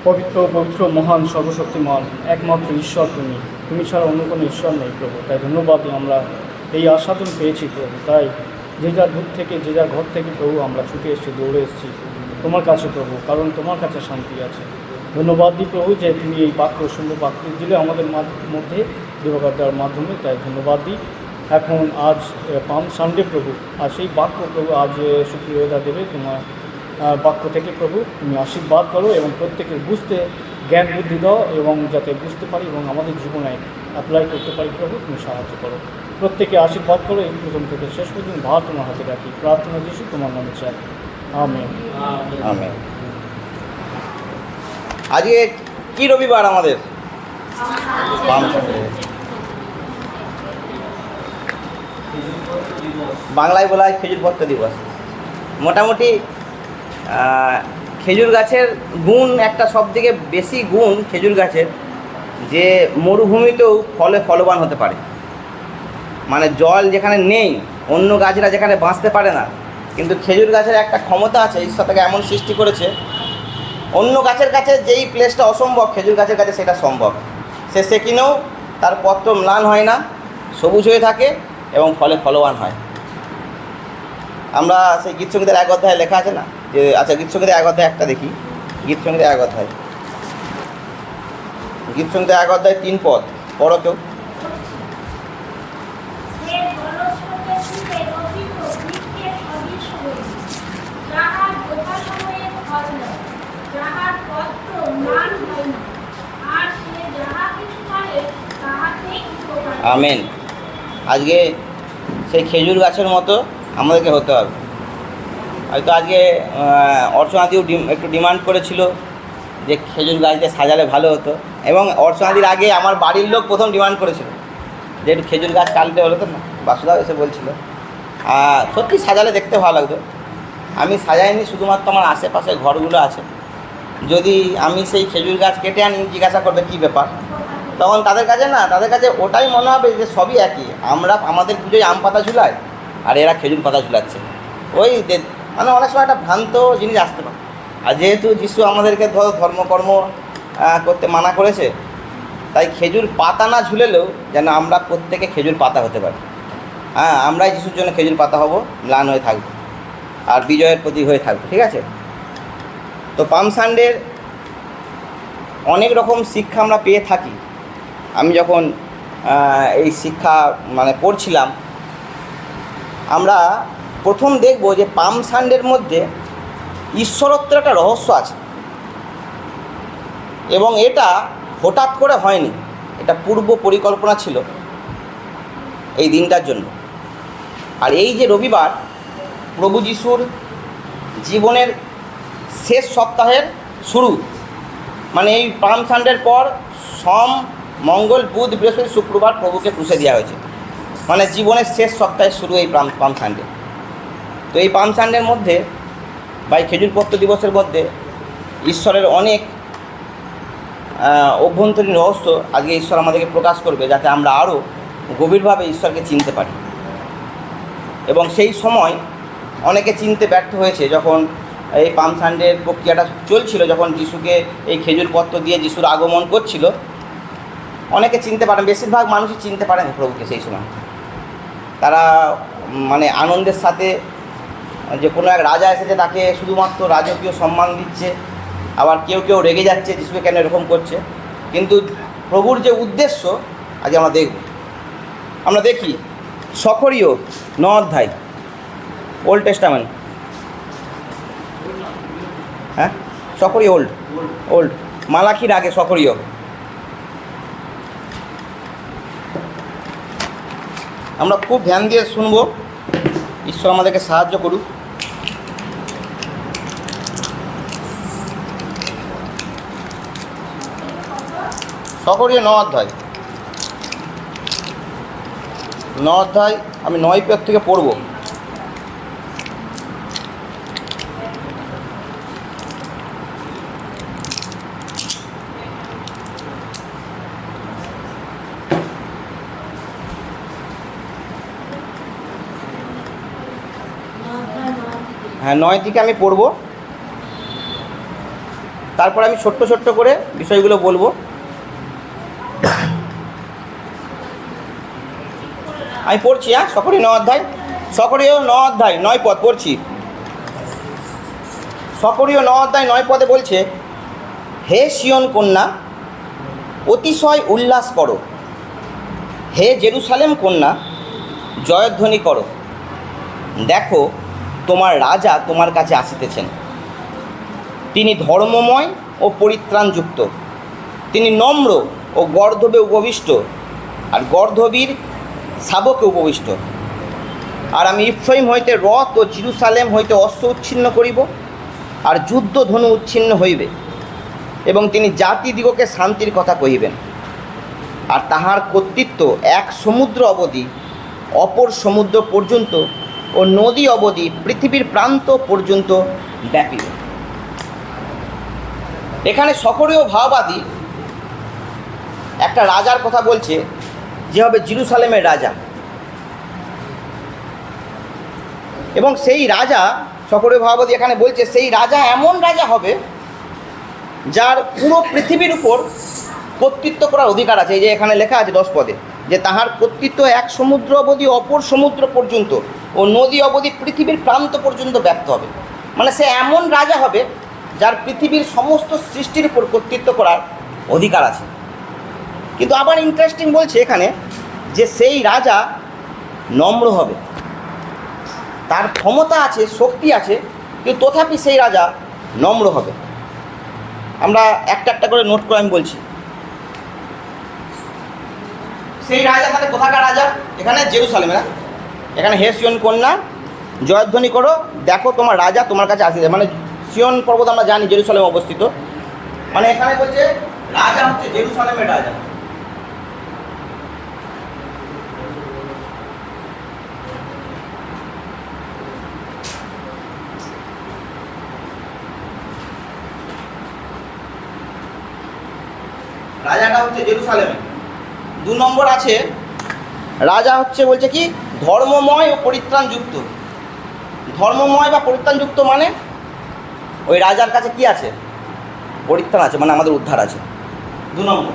পবিত্র পবিত্র মহান সর্বশক্তিমান একমাত্র ঈশ্বর তুমি ছাড়া অন্য কোনো ঈশ্বর নেই প্রভু। তাই ধন্যবাদ আমরা এই আস্বাদন পেয়েছি প্রভু। তাই যে যার দূর থেকে যে যার ঘর থেকে প্রভু আমরা ছুটে এসেছি, দৌড়ে এসেছি তোমার কাছে প্রভু, কারণ তোমার কাছে শান্তি আছে। ধন্যবাদ দিই প্রভু যে তুমি এই বাক্য সুন্দর বাক্য দিলে আমাদের মধ্যে দেবকার দেওয়ার মাধ্যমে। তাই ধন্যবাদ দিই। এখন আজ পাম সানডে প্রভু, আর সেই বাক্য প্রভু আজ সুপ্রিয়তা দেবে তোমার বাক্য থেকে প্রভু। তুমি আশীর্বাদ করো এবং প্রত্যেকের বুঝতে জ্ঞান বুদ্ধি দাও, এবং যাতে বুঝতে পারি এবং আমাদের জীবনে অ্যাপ্লাই করতে পারি প্রভু তুমি সাহায্য করো। প্রত্যেকে আশীর্বাদ করো। এই প্রথম থেকে শেষ পর্যন্ত ভার তোমার হাতে রাখি, প্রার্থনা যিশু তোমার নামে চাই, আমেন। আমেন। আজকে কি রবিবার আমাদের? বাংলায় বলা হয় খেজুর পত্র দিবস। মোটামুটি খেজুর গাছের গুণ, একটা সবথেকে বেশি গুণ খেজুর গাছের, যে মরুভূমিতেও ফলে ফলবান হতে পারে। মানে জল যেখানে নেই, অন্য গাছরা যেখানে বাঁচতে পারে না, কিন্তু খেজুর গাছের একটা ক্ষমতা আছে, ঈশ্বর তাকে এমন সৃষ্টি করেছে, অন্য গাছের কাছে যেই প্লেসটা অসম্ভব খেজুর গাছের কাছে সেটা সম্ভব। সে কিনেও তার পত্র ম্লান হয় না, সবুজ হয়ে থাকে এবং ফলে ফলবান হয়। আমরা সেই গীতসঙ্গীতের এক অধ্যায়ে লেখা আছে না, যে আচ্ছা গীতসঙ্গীতের এক অধ্যায় একটা দেখি। গীতসঙ্গীতের এক অধ্যায়, গীতসঙ্গীতের এক অধ্যায় 3 পদ পড়ো কেউ। আমেন। আজকে সেই খেজুর গাছের মতো আমাদেরকে হতে হবে। হয়তো আজকে অর্চনাদিও একটু ডিমান্ড করেছিল যে খেজুর গাছ দিয়ে সাজালে ভালো হতো, এবং অর্চনাদির আগে আমার বাড়ির লোক প্রথম ডিমান্ড করেছিল যে একটু খেজুর গাছ কাটলে হলো তো না, বাসুদাও এসে বলছিল। সত্যি সাজালে দেখতে ভালো লাগতো। আমি সাজাইনি, শুধুমাত্র আমার আশেপাশে ঘরগুলো আছে, যদি আমি সেই খেজুর গাছ কেটে আনি জিজ্ঞাসা করবে কী ব্যাপার, তখন তাদের কাছে ওটাই মনে হবে যে সবই একই। আমরা আমাদের পুজোয় আম পাতা ঝুলাই আর এরা খেজুর পাতা ঝুলাচ্ছে। ওই মানে অনেক সময় একটা ভ্রান্ত জিনিস আসতে পারে। আর যেহেতু যিশু আমাদেরকে ধর্মকর্ম করতে মানা করেছে, তাই খেজুর পাতা না ঝুলেলেও যেন আমরা প্রত্যেকে খেজুর পাতা হতে পারি। আমরাই যিশুর জন্য খেজুর পাতা হব, ম্লান হয়ে থাকবো আর বিজয়ের প্রতীক হয়ে থাকবো। ঠিক আছে? তো পাম সানডের অনেক রকম শিক্ষা আমরা পেয়ে থাকি। আমি যখন এই শিক্ষা পড়ছিলাম, আমরা প্রথম দেখব যে পাম সানডের মধ্যে ঈশ্বরত্বের একটা রহস্য আছে, এবং এটা হঠাৎ করে হয়নি, এটা পূর্ব পরিকল্পনা ছিল এই দিনটার জন্য। আর এই যে রবিবার প্রভু যিশুর জীবনের শেষ সপ্তাহের শুরু, মানে এই পাম সানডের পর সোম, মঙ্গল, বুধ, বৃহস্পতি, শুক্রবার প্রভুকে ক্রুশে দেওয়া হয়েছে, মানে জীবনের শেষ সপ্তাহের শুরু এই পাম সানডে। তো এই পাম সানডের মধ্যে বা এই খেজুরপত্র দিবসের মধ্যে ঈশ্বরের অনেক অভ্যন্তরীণ রহস্য আজকে ঈশ্বর আমাদেরকে প্রকাশ করবে, যাতে আমরা আরও গভীরভাবে ঈশ্বরকে চিনতে পারি। এবং সেই সময় অনেকে চিনতে ব্যর্থ হয়েছে, যখন এই পাম সানডের প্রক্রিয়াটা চলছিল, যখন যিশুকে এই খেজুরপত্র দিয়ে যিশুর আগমন করছিল, অনেকে চিনতে পারেন, বেশিরভাগ মানুষই চিনতে পারেন প্রভুকে সেই সময়। তারা আনন্দের সাথে যে কোনো এক রাজা এসেছে তাকে শুধুমাত্র রাজকীয় সম্মান দিচ্ছে, আবার কেউ কেউ রেগে যাচ্ছে যিশুকে কেন এরকম করছে। কিন্তু প্রভুর যে উদ্দেশ্য আজ আমরা দেখি সখরীয় 9 অধ্যায়, ওল্ড টেস্টামেন্ট। সখরীয় ওল্ড মালাখির আগে সখরীয়। আমরা খুব ধ্যান দিয়ে শুনব, ঈশ্বর আমাদেরকে সাহায্য করুক। সখরীয় 9 অধ্যায়, আমি 9 পদ থেকে পড়ব। হ্যাঁ, 9 থেকে আমি পড়ব। তারপর আমি ছোট্ট ছোট্ট করে বিষয়গুলো বলবো। আমি পড়ছি, সকরীয় 9 অধ্যায়, সকরীয় 9 অধ্যায় 9 পদ পড়ছি। সকরীয় 9 অধ্যায় 9 পদে বলছে, হে সিয়ন কন্যা, অতিশয় উল্লাস করো, হে জেরুসালেম কন্যা, জয়ধ্বনি করো। দেখো, তোমার রাজা তোমার কাছে আসিতেছেন। তিনি ধর্মময় ও পরিত্রাণযুক্ত, তিনি নম্র ও গর্ধবে উপবিষ্ট, আর গর্ধবীর শাবকে উপবিষ্ট। আর আমি ইফ্রাইম হইতে রথ ও জেরুসালেম হইতে অশ্ব উচ্ছিন্ন করিব, আর যুদ্ধ ধনু উচ্ছিন্ন হইবে, এবং তিনি জাতিদিগকে শান্তির কথা কহিবেন। আর তাহার কর্তৃত্ব এক সমুদ্র অবধি অপর সমুদ্র পর্যন্ত ও নদী অবধি পৃথিবীর প্রান্ত পর্যন্ত ব্যাপিবে। এখানে সকরীয় ভাববাদী একটা রাজার কথা বলছে, যে হবে জেরুসালেমের রাজা। এবং সেই রাজা, সকরীয় ভাববাদী এখানে বলছে, সেই রাজা এমন রাজা হবে যার পুরো পৃথিবীর উপর কর্তৃত্ব করার অধিকার আছে। এই যে এখানে লেখা আছে 10 পদে, যে তাহার কর্তৃত্ব এক সমুদ্র অবধি অপর সমুদ্র পর্যন্ত ও নদী অবধি পৃথিবীর প্রান্ত পর্যন্ত ব্যাপ্ত হবে। মানে সে এমন রাজা হবে যার পৃথিবীর সমস্ত সৃষ্টির উপর কর্তৃত্ব করার অধিকার আছে। কিন্তু আবার ইন্টারেস্টিং বলছে এখানে, যে সেই রাজা নম্র হবে, তার ক্ষমতা আছে, শক্তি আছে, কিন্তু তথাপি সেই রাজা নম্র হবে। আমরা একটা একটা করে নোট করে আমি বলছি। সেই রাজা তাহলে কোথাকার রাজা? এখানে জেরুসালেমে, না? এখানে হে সিয়ন কন্যা, জয়ধ্বনি করো, দেখো তোমার রাজা তোমার কাছে আসিছে। মানে সিয়ন পর্বত আমরা জানি জেরুসালেমে অবস্থিত। মানে এখানে বলছে রাজা হচ্ছে জেরুসালেমের রাজা। রাজাটা হচ্ছে জেরুসালেমে। 2 নম্বর আছে, রাজা হচ্ছে বলছে কি ধর্মময় ও পরিত্রাণযুক্ত। ধর্মময় বা পরিত্রাণযুক্ত মানে ওই রাজার কাছে কি আছে? পরিত্রাণ আছে, মানে আমাদের উদ্ধার আছে। 2 নম্বর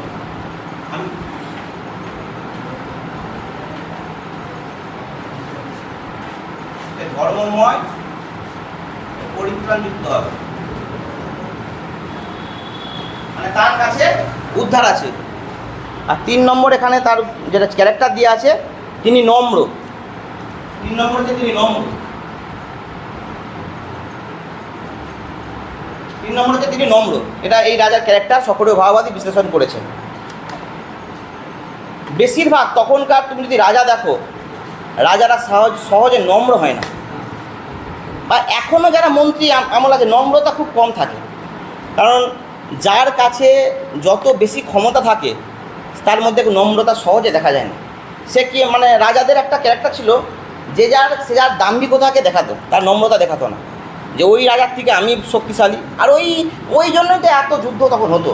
ধর্মময় পরিত্রাণযুক্ত হবে, মানে তার কাছে উদ্ধার আছে। আর 3 নম্বর এখানে তার যেটা ক্যারেক্টার দিয়ে আছে, তিনি নম্র। 3 নম্বর হচ্ছে তিনি নম্র। 3 নম্বর হচ্ছে তিনি নম্র। এটা এই রাজার ক্যারেক্টার সকরীয় ভাববাদী বিশ্লেষণ করেছে। বেশিরভাগ তখনকার তুমি যদি রাজা দেখো, রাজারা সহজে নম্র হয় না। বা এখনও যারা মন্ত্রী আমল আছে, নম্রতা খুব কম থাকে। কারণ যার কাছে যত বেশি ক্ষমতা থাকে তার মধ্যে নম্রতা সহজে দেখা যায় না। সে কি, মানে রাজাদের একটা ক্যারেক্টার ছিল, সে যার দাম্ভিকতাকে দেখাতো, তার নম্রতা দেখাতো না, যে ওই রাজার থেকে আমি শক্তিশালী। আর ওই জন্যই তো এত যুদ্ধ তখন হতো।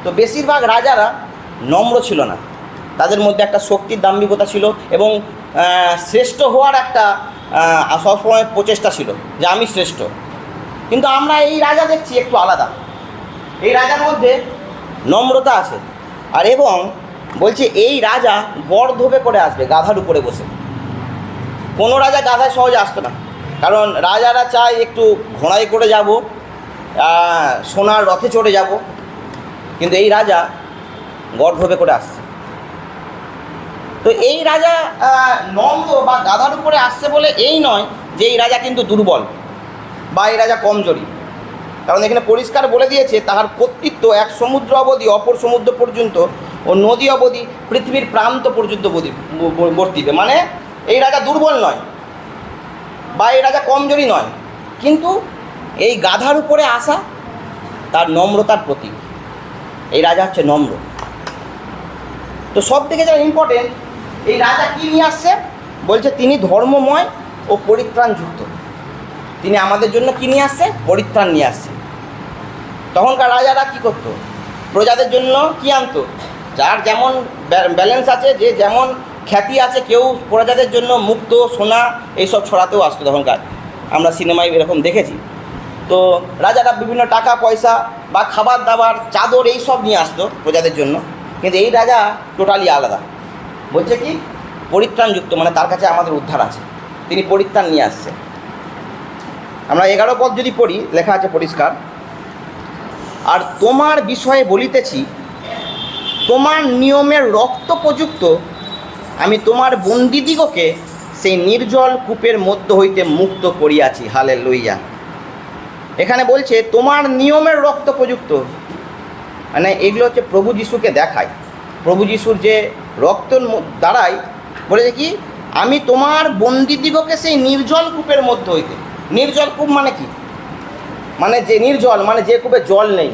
তো বেশিরভাগ রাজারা নম্র ছিল না, তাদের মধ্যে একটা শক্তির দাম্ভিকতা ছিল, এবং শ্রেষ্ঠ হওয়ার একটা সবসময় প্রচেষ্টা ছিল যে আমি শ্রেষ্ঠ। কিন্তু আমরা এই রাজা দেখছি একটু আলাদা। এই রাজার মধ্যে নম্রতা আছে। আর এবং বলছে এই রাজা গর্ধবে করে আসবে, গাধার উপরে বসে। কোনো রাজা গাধায় সহজে আসতো না, কারণ রাজারা চায় একটু ঘোড়ায় করে যাব, সোনার রথে চড়ে যাব, কিন্তু এই রাজা গর্ধবে করে আসছে। তো এই রাজা নম্র বা গাধার উপরে আসছে বলে এই নয় যে এই রাজা কিন্তু দুর্বল বা এই রাজা কমজোরি। কারণ এখানে পরিষ্কার বলে দিয়েছে তাহার কর্তৃত্ব এক সমুদ্র অবধি অপর সমুদ্র পর্যন্ত ও নদী অবধি পৃথিবীর প্রান্ত পর্যন্ত বর্তিবে। মানে এই রাজা দুর্বল নয় বা এই রাজা কমজোরি নয়, কিন্তু এই গাধার উপরে আসা তার নম্রতার প্রতীক। এই রাজা হচ্ছে নম্র। তো সব থেকে যেটা ইম্পর্টেন্ট, এই রাজা কী নিয়ে আসছে? বলছে তিনি ধর্মময় ও পরিত্রাণযুক্ত। তিনি আমাদের জন্য কী নিয়ে আসছে? পরিত্রাণ নিয়ে আসছে। তখনকার রাজারা কী করতো? প্রজাদের জন্য কী আনতো? যার যেমন ব্যালেন্স আছে, যে যেমন খ্যাতি আছে, কেউ প্রজাদের জন্য মুক্ত, সোনা এইসব ছড়াতেও আসতো তখনকার। আমরা সিনেমায় এরকম দেখেছি। তো রাজারা বিভিন্ন টাকা পয়সা বা খাবার দাবার চাদর এই সব নিয়ে আসতো প্রজাদের জন্য। কিন্তু এই রাজা টোটালি আলাদা, বলছে কি পরিত্রাণযুক্ত, মানে তার কাছে আমাদের উদ্ধার আছে, তিনি পরিত্রাণ নিয়ে আসছে। আমরা 11 পদ যদি পড়ি, লেখা আছে পরিষ্কার, আর তোমার বিষয়ে বলিতেছি, তোমার নিয়মের রক্তোপযুক্ত আমি তোমার বন্দীদিগকে সেই নির্জল কূপের মধ্য হইতে মুক্ত করিয়াছি। হালেলুইয়া। এখানে বলছে তোমার নিয়মের রক্তোপযুক্ত, মানে এগুলো হচ্ছে প্রভু যিশুকে দেখায়, প্রভু যিশুর যে রক্তর দ্বারাই বলেছে কি আমি তোমার বন্দীদিগকে সেই নির্জল কূপের মধ্য হইতে। নির্জল কূপ মানে কি? মানে যে নির্জল, মানে যে কূপে জল নেই,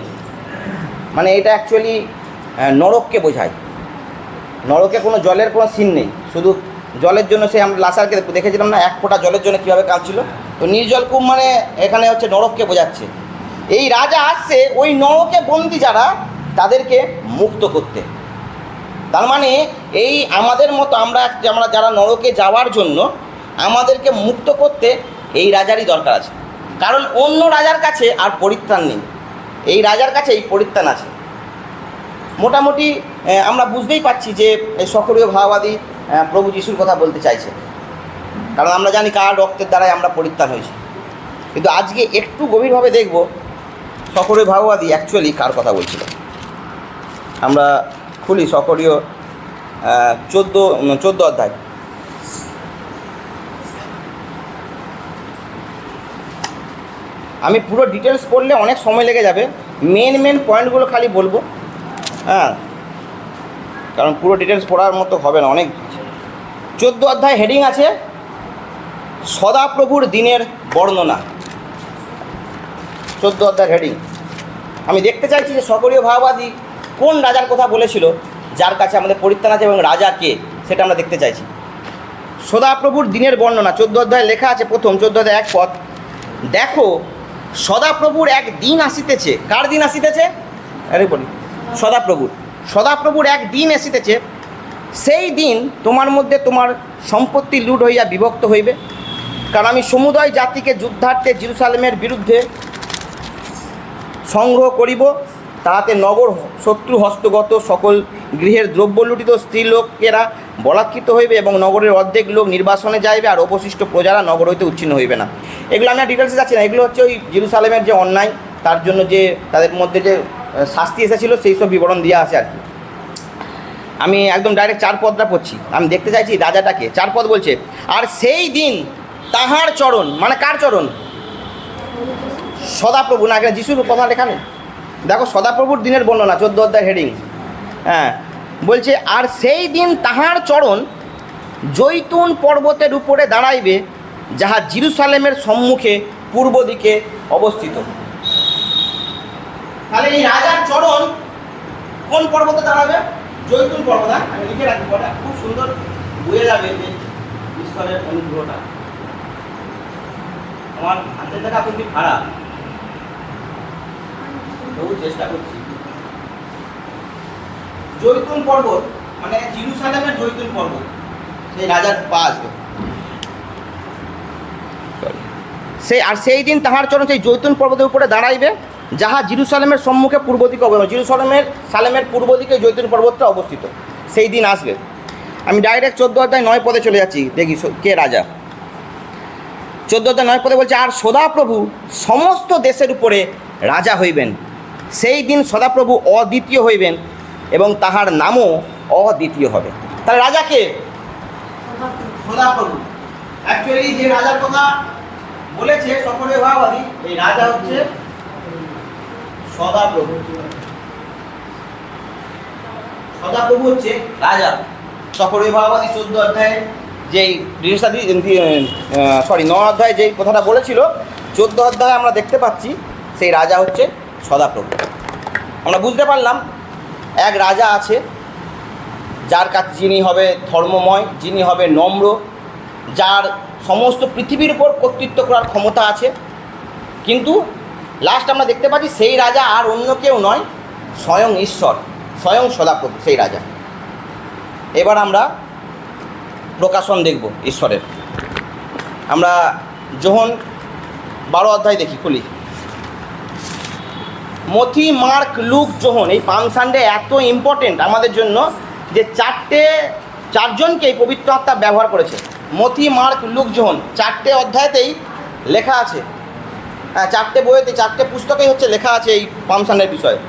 মানে এটা অ্যাকচুয়ালি নরককে বোঝায়। নরকে কোনো জলের কোনো সিন নেই, শুধু জলের জন্য সে আমরা লাসারকে দেখেছিলাম না, এক ফোঁটা জলের জন্য কীভাবে কাঁদছিল। তো নির্জল কূপ মানে এখানে হচ্ছে নরককে বোঝাচ্ছে। এই রাজা আসছে ওই নরকে বন্দি যারা তাদেরকে মুক্ত করতে। তার মানে এই আমাদের মতো আমরা যারা নরকে যাওয়ার জন্য আমাদেরকে মুক্ত করতে এই রাজারই দরকার আছে, কারণ অন্য রাজার কাছে আর পরিত্রাণ নেই, এই রাজার কাছে এই পরিত্রাণ আছে। মোটামুটি আমরা বুঝতেই পারছি যে এই সকলীয় ভাববাদী প্রভু যিশুর কথা বলতে চাইছে, কারণ আমরা জানি কার রক্তের দ্বারাই আমরা পরিত্রাণ হয়েছি। কিন্তু আজকে একটু গভীরভাবে দেখব সকলীয় ভাববাদী অ্যাকচুয়ালি কার কথা বলছিল। আমরা খুলি সকলীয় 14 অধ্যায়। আমি পুরো ডিটেলস পড়লে অনেক সময় লেগে যাবে, মেন পয়েন্টগুলো খালি বলবো, হ্যাঁ, কারণ পুরো ডিটেলস পড়ার মতো হবে না, অনেক। 14 অধ্যায় হেডিং আছে সদাপ্রভুর দিনের বর্ণনা। 14 অধ্যায় হেডিং। আমি দেখতে চাইছি যে সকলীয় ভাববাদী কোন রাজার কথা বলেছিল, যার কাছে আমাদের পরিত্রাণ আছে, এবং রাজা কে সেটা আমরা দেখতে চাইছি। সদাপ্রভুর দিনের বর্ণনা 14 অধ্যায় লেখা আছে, প্রথম 14 অধ্যায় 1 পদ। দেখো সদাপ্রভুর এক দিন আসিতেছে। কার দিন আসিতেছে? আরে বলি সদাপ্রভুর এক দিন আসিতেছে, সেই দিন তোমার মধ্যে তোমার সম্পত্তি লুট হইয়া বিভক্ত হইবে। কারণ আমি সমুদয় জাতিকে যুদ্ধার্থে জেরুজালেমের বিরুদ্ধে সংগ্রহ করিব, তাহাতে নগর শত্রু হস্তগত, সকল গৃহের দ্রব্য লুটিত, স্ত্রীলোকেরা বলাৎকৃত হইবে, এবং নগরের অর্ধেক লোক নির্বাসনে যাইবে, আর অবশিষ্ট প্রজারা নগর হইতে উচ্ছিন্ন হইবে না। এগুলো আমি ডিটেলসে যাচ্ছি না, এগুলো হচ্ছে ওই জেরুজালেমের যে অন্যায়, তার জন্য যে তাদের মধ্যে যে শাস্তি এসেছিলো সেই সব বিবরণ দেওয়া আছে আর কি। আমি একদম ডাইরেক্ট 4 পদটা পড়ছি, আমি দেখতে চাইছি রাজাটাকে। 4 পদ বলছে, আর সেই দিন তাহার চরণ, মানে কার চরণ? সদাপ্রভু, না এখানে যিশুর কথা লেখা নেই। দেখো সদাপ্রভুর দিনের বর্ণনা 14 অধ্যায় হেডিং, হ্যাঁ, বলছে আর সেই দিন তাহার চরণ জৈতুন পর্বতের উপরে দাঁড়াইবে, যাহা জেরুজালেমের সম্মুখে পূর্ব দিকে অবস্থিত। তাহলে এই রাজার চরণ কোন পর্বতে দাঁড়াবে? জৈতুন পর্বত। আমি লিখে রাখি, পড়া খুব সুন্দর বুঝে যাবে যে ঈশ্বরের অনুগ্রহটা। আমার হাতের দেখা খুবই খারাপ, তবু চেষ্টা করছি। জৈতুন পর্বত মানে জেরুজালেমের জৈতুন পর্বত, সেই রাজার পা আসবে। সেই দিন তাহার চরণ সেই জৈতুন পর্বতের উপরে দাঁড়াইবে, যাহা জেরুজালেমের সম্মুখে পূর্ব দিকে অবস্থিত। জেরুজালেমের পূর্ব দিকে জৈতুন পর্বতটা অবস্থিত, সেই দিন আসবে। আমি ডাইরেক্ট 14 অধ্যায় 9 পদে চলে যাচ্ছি, দেখি কে রাজা। 14 অধ্যায় 9 পদে বলছে, আর সদাপ্রভু সমস্ত দেশের উপরে রাজা হইবেন। সেই দিন সদাপ্রভু অদ্বিতীয় হইবেন, এবং তাহার নামও অদ্বিতীয় হবে। তাহলে রাজা কে? সদাপ্রভু। অ্যাকচুয়ালি যে রাজার কথা বলেছে সকলে ভাববাদী, এই রাজা হচ্ছে সদাপ্রভু। সদাপ্রভু হচ্ছে রাজা। সকলে ভাববাদী 14 অধ্যায়ে যেই 9 অধ্যায়ে যেই কথাটা বলেছিল, 14 অধ্যায়ে আমরা দেখতে পাচ্ছি সেই রাজা হচ্ছে সদাপ্রভু। আমরা বুঝতে পারলাম এক রাজা আছে, যার কাছে যিনি হবে ধর্মময়, যিনি হবে নম্র, যার সমস্ত পৃথিবীর উপর কর্তৃত্ব করার ক্ষমতা আছে। কিন্তু লাস্ট আমরা দেখতে পাচ্ছি সেই রাজা আর অন্য কেউ নয়, স্বয়ং ঈশ্বর, স্বয়ং সদাপ্রভু সেই রাজা। এবার আমরা প্রকাশন দেখব ঈশ্বরের। আমরা যোহন 12 অধ্যায় দেখি, খুলি মথি, মার্ক, লুক, যোহন, এই পাম সানডে এত ইম্পর্টেন্ট আমাদের জন্য যে চারজনকে এই পবিত্র আত্মা ব্যবহার করেছে। মথি, মার্ক, লুক, যোহন 4টে অধ্যায়তেই লেখা আছে, 4টে বইয়েতে 4টে পুস্তকেই হচ্ছে লেখা আছে এই পাম সানডের বিষয়ে।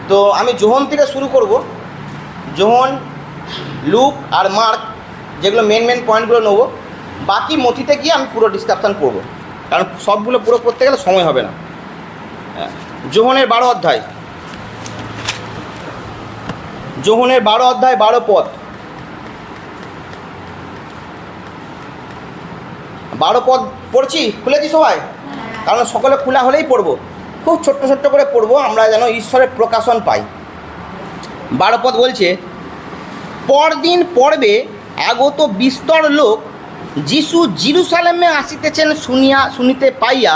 তো আমি যোহন থেকে শুরু করব। যোহন, লুক আর মার্ক যেগুলো মেন পয়েন্টগুলো নেবো, বাকি মথিতে গিয়ে আমি পুরো ডিসকাশন করব, কারণ সবগুলো পুরো করতে গেলে সময় হবে না। যোহনের 12 অধ্যায়, যোহনের 12 অধ্যায় 12 পদ। 12 পদ পড়ছি, খুলেছি সবাই? কারণ সকলে খোলা হলেই পড়বো, খুব ছোট্ট ছোট্ট করে পড়বো, আমরা যেন ঈশ্বরের প্রকাশন পাই। 12 পদ বলছে, পরদিন পর্বে আগত বিস্তর লোক যিশু জেরুজালেমে আসিতেছেন শুনিতে পাইয়া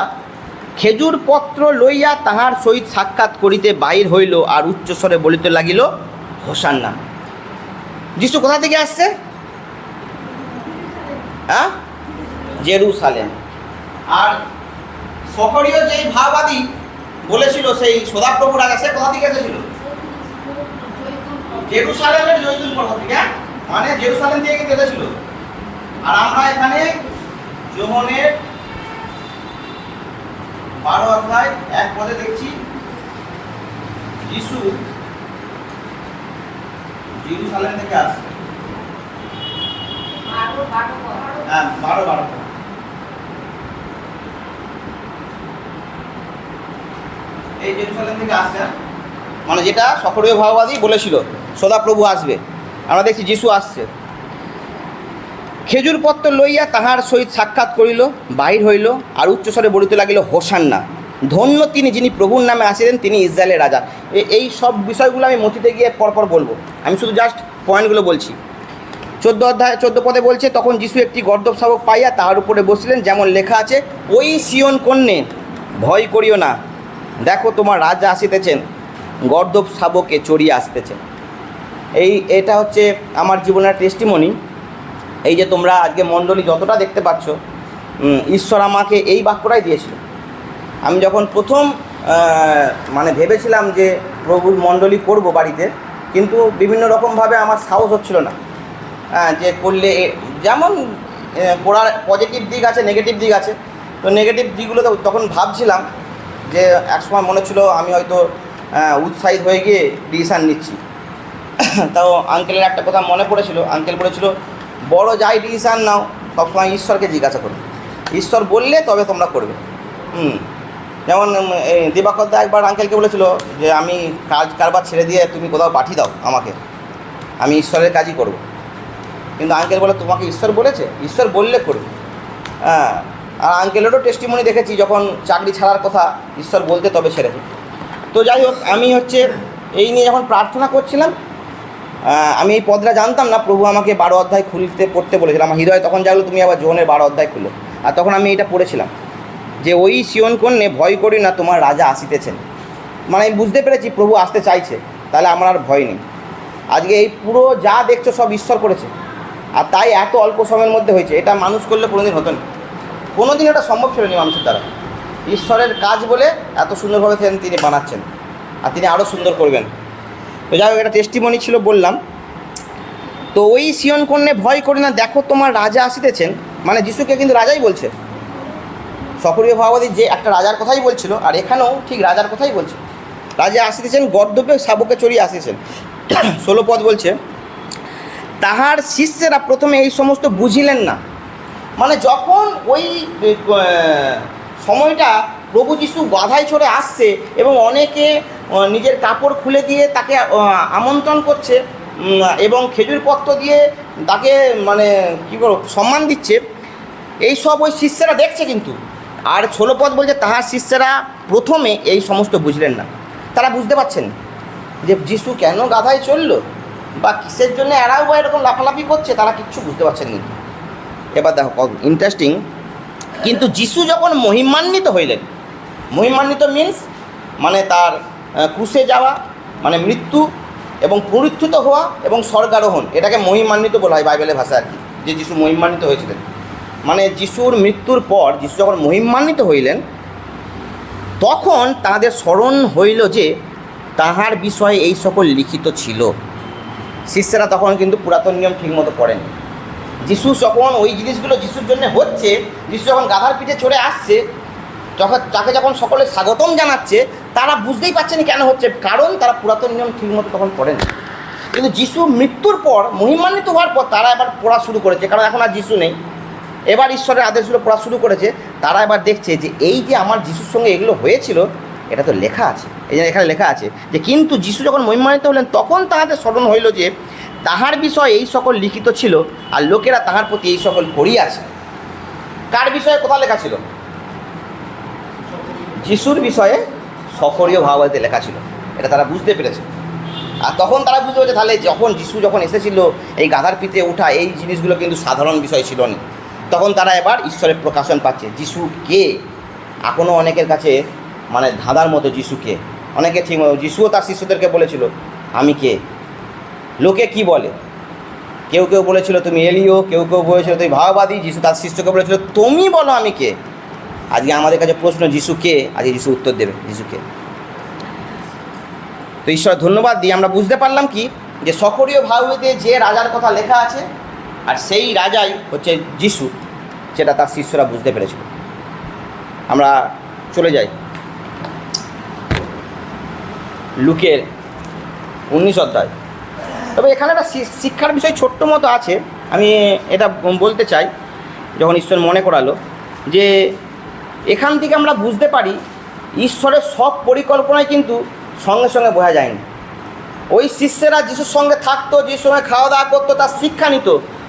খেজুর পত্র লইয়া তাহার সহিত সাক্ষাৎ করিতে বাহির হইল, আর উচ্চস্বরে বলিতে লাগিল, হোসান্না। যিশু কোথা থেকে আসছে? হ্যাঁ, জেরুজালেম। আর সকরীয় যেই ভাববাদী বলেছিল সেই সদাপ্রভুর আগে, সে কোথা থেকে এসেছিল? জেরুজালেমের জৈতুন পর্বত থেকে, মানে জেরুজালেম থেকে কিন্তু এসেছিল। আর আমরা এখানে যোহনের 12 অধ্যায় 1 পদে দেখছি, যিশু জেরুজালেম থেকে আসছে। 12 এই জেরুজালেম থেকে আসছে, মানে যেটা সকরীয় ভাববাদী বলেছিল সদাপ্রভু আসবে, আমরা দেখছি যিশু আসছে। খেজুর পত্র লইয়া তাহার সহিত সাক্ষাৎ করিল, বাহির হইল, আর উচ্চস্বরে বলিতে লাগিল, হোসান্না। ধন্য তিনি যিনি প্রভুর নামে আসিলেন, তিনি ইসরায়েলের রাজা। এই সব বিষয়গুলো আমি মথিতে গিয়ে পরপর বলবো, আমি শুধু জাস্ট পয়েন্টগুলো বলছি। 14 পদে বলছে, তখন যিশু একটি গর্দভ শাবক পাইয়া তাহার উপরে বসিলেন, যেমন লেখা আছে, ওই সিয়ন কন্যে ভয় করিও না, দেখো তোমার রাজা আসিতেছেন, গর্দভ শাবকে চড়িয়ে আসতেছেন। এটা হচ্ছে আমার জীবনের টেস্টিমনি। এই যে তোমরা আজকে মণ্ডলী যতটা দেখতে পাচ্ছ, ঈশ্বর আমাকে এই বাক্যটাই দিয়েছিল। আমি যখন প্রথম মানে ভেবেছিলাম যে প্রভুর মণ্ডলী করব বাড়িতে, কিন্তু বিভিন্ন রকমভাবে আমার সাহস হচ্ছিল না, যে করলে যেমন করার পজিটিভ দিক আছে, নেগেটিভ দিক আছে। তো নেগেটিভ দিকগুলো তখন ভাবছিলাম যে একসময় মনে ছিল আমি হয়তো উৎসাহিত হয়ে গিয়ে ডিসিশান নিচ্ছি। তাও আঙ্কেলের একটা কথা মনে পড়েছিল, আঙ্কেল বলেছিল, বড় যাই ডিসিশান নাও সবসময় ঈশ্বরকে জিজ্ঞাসা করবে, ঈশ্বর বললে তবে তোমরা করবে। যেমন দিবাকর দা একবার আঙ্কেলকে বলেছিল যে আমি কারবার ছেড়ে দিয়ে তুমি কোথাও পাঠিয়ে দাও আমাকে, আমি ঈশ্বরের কাজই করব। কিন্তু আঙ্কেল বলে, তোমাকে ঈশ্বর বলেছে, ঈশ্বর বললে করবে। আর আঙ্কেলেরও টেস্টিমনি দেখেছি, যখন চাকরি ছাড়ার কথা ঈশ্বর বলতে তবে ছেড়েছে। তো যাই হোক, আমি হচ্ছে এই নিয়ে যখন প্রার্থনা করছিলাম, আমি এই পদটা জানতাম না, প্রভু আমাকে 12 অধ্যায় পড়তে বলেছিলাম। আমার হৃদয় তখন জাগলো, তুমি আবার যোহনের 12 অধ্যায় খুললো। আর তখন আমি এটা পড়েছিলাম যে ওই সিয়ন কন্যে ভয় করি না, তোমার রাজা আসিতেছেন। মানে আমি বুঝতে পেরেছি প্রভু আসতে চাইছে, তাহলে আমার আর ভয় নেই। আজকে এই পুরো যা দেখছো সব ঈশ্বর করেছে, আর তাই এত অল্প সময়ের মধ্যে হয়েছে। এটা মানুষ করলে কোনোদিন হতো না, কোনোদিন এটা সম্ভব ছিল না মানুষের দ্বারা। ঈশ্বরের কাজ বলে এত সুন্দরভাবে তিনি বানাচ্ছেন, আর তিনি আরও সুন্দর করবেন। তো যাই হোক, এটা টেস্টিমনি ছিল বললাম। তো ওই সিয়ন কন্যে ভয় করি না, দেখো তোমার রাজা আসিতেছেন, মানে যিশুকে কিন্তু রাজাই বলছে। সকরীয় ভাববাদী যে একটা রাজার কথাই বলছিল, আর এখানেও ঠিক রাজার কথাই বলছে। রাজা আসিতেছেন, গর্দভে শাবকে চড়িয়ে আসিতেছেন। 16 পদ বলছে, তাহার শিষ্যেরা প্রথমে এই সমস্ত বুঝিলেন না। মানে যখন ওই সময়টা প্রভু যিশু গাধায় চড়ে আসছে এবং অনেকে নিজের কাপড় খুলে দিয়ে তাকে আমন্ত্রণ করছে এবং খেজুর পত্র দিয়ে তাকে মানে কী করো সম্মান দিচ্ছে, এই সব ওই শিষ্যেরা দেখছে। কিন্তু আর 16 পদ বলছে, তাহার শিষ্যেরা প্রথমে এই সমস্ত বুঝলেন না। তারা বুঝতে পারছেন যে যিশু কেন গাধায় চললো বা কিসের জন্য এরাও বা এরকম লাফালাফি করছে, তারা কিচ্ছু বুঝতে পারছেন না। এবার দেখো ইন্টারেস্টিং, কিন্তু যিশু যখন মহিমান্বিত হইলেন, মহিমান্বিত মিন্স মানে তার ক্রুশে যাওয়া, মানে মৃত্যু এবং পুনরুত্থিত হওয়া এবং স্বর্গারোহণ, এটাকে মহিমান্বিত বলা হয় বাইবেলের ভাষায় আর কি, যে যিশু মহিমান্বিত হয়েছিলেন। মানে যিশুর মৃত্যুর পর যিশু যখন মহিমান্বিত হইলেন, তখন তাদের স্মরণ হইল যে তাহার বিষয়ে এই সকল লিখিত ছিল। শিষ্যরা তখন কিন্তু পুরাতন নিয়ম ঠিকমতো পড়েনি। যিশু যখন ওই জিনিসগুলো যিশুর জন্য হচ্ছে, যিশু যখন গাধার পিঠে চড়ে আসছে, তাকে যখন সকলে স্বাগতম জানাচ্ছে, তারা বুঝতেই পারছে না কেন হচ্ছে, কারণ তারা পুরাতন নিয়ম ঠিকমতো তখন পড়েনি। কিন্তু যিশু মৃত্যুর পর, মহিমান্বিত হওয়ার পর তারা এবার পড়া শুরু করেছে, কারণ এখন আর যিশু নেই। এবার ঈশ্বরের আদেশগুলো পড়া শুরু করেছে। তারা এবার দেখছে যে এই যে আমার যিশুর সঙ্গে এগুলো হয়েছিল, এটা তো লেখা আছে। এই যে এখানে লেখা আছে যে কিন্তু যিশু যখন মহিমান্বিত হলেন তখন তাহাদের স্মরণ হইল যে তাহার বিষয়ে এই সকল লিখিত ছিল, আর লোকেরা তাহার প্রতি এই সকল করিয়াছে। কার বিষয়ে কোথা লেখা ছিল? যিশুর বিষয়ে সক্রিয় ভাবাতে লেখা ছিল। এটা তারা বুঝতে পেরেছে। আর তখন তারা বুঝতে পেরেছে তাহলে যিশু যখন এসেছিল এই গাধার পিঠে ওঠা, এই জিনিসগুলো কিন্তু সাধারণ বিষয় ছিল না। তখন তারা এবার ঈশ্বরের প্রকাশন পাচ্ছে। যিশু কে? এখনও অনেকের কাছে মানে ধাঁধার মতো যিশু কে। অনেকে ঠিক যিশুও তার শিষ্যদেরকে বলেছিল আমি কে। লোকে কি বলে? কেউ কেউ বলেছিল তুমি এলিও, কেউ কেউ বলেছিল তুমি ভাববাদী। যিশু তার শিষ্যকে বলেছিল তুমি বলো আমি কে। আজকে আমাদের কাছে প্রশ্ন যিশু কে? আজকে যিশু উত্তর দেবে যিশু কে। তো ঈশ্বর ধন্যবাদ দিয়ে আমরা বুঝতে পারলাম কি, যে সক্রিয় ভাবে যে রাজার কথা লেখা আছে, আর সেই রাজাই হচ্ছে যিশু, সেটা তার শিষ্যরা বুঝতে পেরেছিল। আমরা চলে যাই লুকের 19 অধ্যায়। তবে এখানে একটা শিক্ষার বিষয় ছোট্ট মতো আছে, আমি এটা বলতে চাই। যখন ঈশ্বর মনে করালো যে এখান থেকে আমরা বুঝতে পারি ঈশ্বরের সব পরিকল্পনায় কিন্তু সঙ্গে সঙ্গে বোঝা যায়নি। ওই শিষ্যেরা যিশুর সঙ্গে থাকতো, যিশুর সঙ্গে খাওয়া দাওয়া করতো, তার শিক্ষা নিত,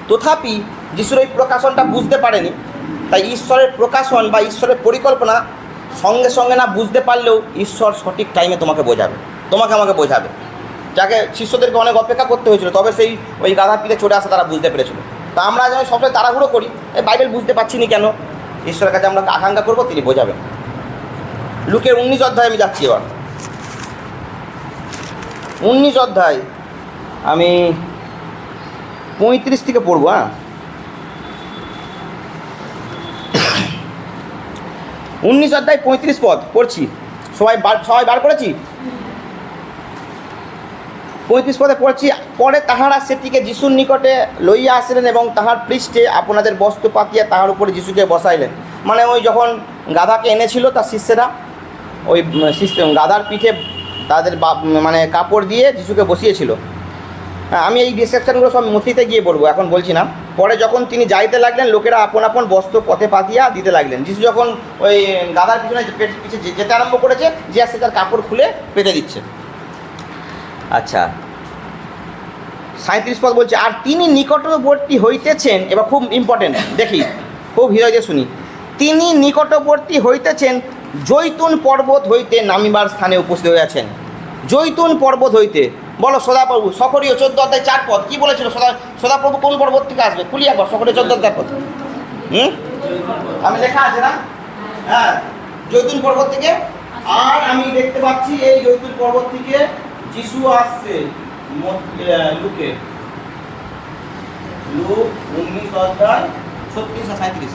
তথাপি যিশুর ওই প্রকাশনটা বুঝতে পারেনি। তাই ঈশ্বরের প্রকাশন বা ঈশ্বরের পরিকল্পনা সঙ্গে সঙ্গে না বুঝতে পারলেও ঈশ্বর সঠিক টাইমে তোমাকে বোঝাবে, তোমাকে আমাকে বোঝাবে। যাকে শিষ্যদেরকে অনেক অপেক্ষা করতে হয়েছিল, তবে সেই ওই গাধা পিঠে চড়ে আসা তারা বুঝতে পেরেছিল। তা আমরা যেন সবসময় তাড়াহুড়ো করি, এই বাইবেল বুঝতে পারছি না কেন, ঈশ্বরের কাছে আমরা আকাঙ্ক্ষা করবো, তিনি বোঝাবেন। লুকের 19 অধ্যায়ে আমি যাচ্ছি। এবার 19 অধ্যায় আমি 35 থেকে পড়বো। 19 অধ্যায় 35 পদ পড়ছি। সবাই বার করেছি। 35 পদে পড়ছি। পরে তাহারা সেটিকে যিশুর নিকটে লইয়া আসিলেন এবং তাহার পৃষ্ঠে আপনাদের বস্ত্র পাতিয়া তাহার উপরে যিশুকে বসাইলেন। মানে ওই যখন গাধাকে এনেছিল তার শিষ্যেরা, ওই গাধার পিঠে তাদের মানে কাপড় দিয়ে যিশুকে বসিয়েছিল। আমি এই ডিসক্রিপশানগুলো সব মসজিদে গিয়ে বলবো, এখন বলছি না। পরে যখন তিনি যাইতে লাগলেন, লোকেরা আপন আপন বস্ত্র পথে পাতিয়া দিতে লাগলেন। যিশু যখন ওই গাধার পিছনে পিছিয়ে যেতে আরম্ভ করেছে, যে আসছে তার কাপড় খুলে পেতে দিচ্ছে। আচ্ছা, 37 পদ বলছে আর তিনি নিকটবর্তী হইতেছেন। এবার খুব ইম্পর্টেন্ট, দেখি খুব হৃদয় দিয়ে শুনি। তিনি নিকটবর্তী হইতেছেন, জৈতুন পর্বত হইতে নামিবার স্থানে উপস্থিত হইয়াছেন। জৈতুন পর্বত হইতে, বলো সদাপ্রভু। সক্রিয় 14 অধ্যায় 4 পদ কি বলেছিল? সদাপ্রভু কোন পর্বত থেকে আসবে? খুলি একবার সক্রিয় 14 অধ্যায় পদ। আমি লেখা আছে না? হ্যাঁ, জৈতুন পর্বত থেকে। আর আমি দেখতে পাচ্ছি এই জৈতুন পর্বত থেকে যিশু আসছে। লুকে লুক 19 অধ্যায় 36 আর 37।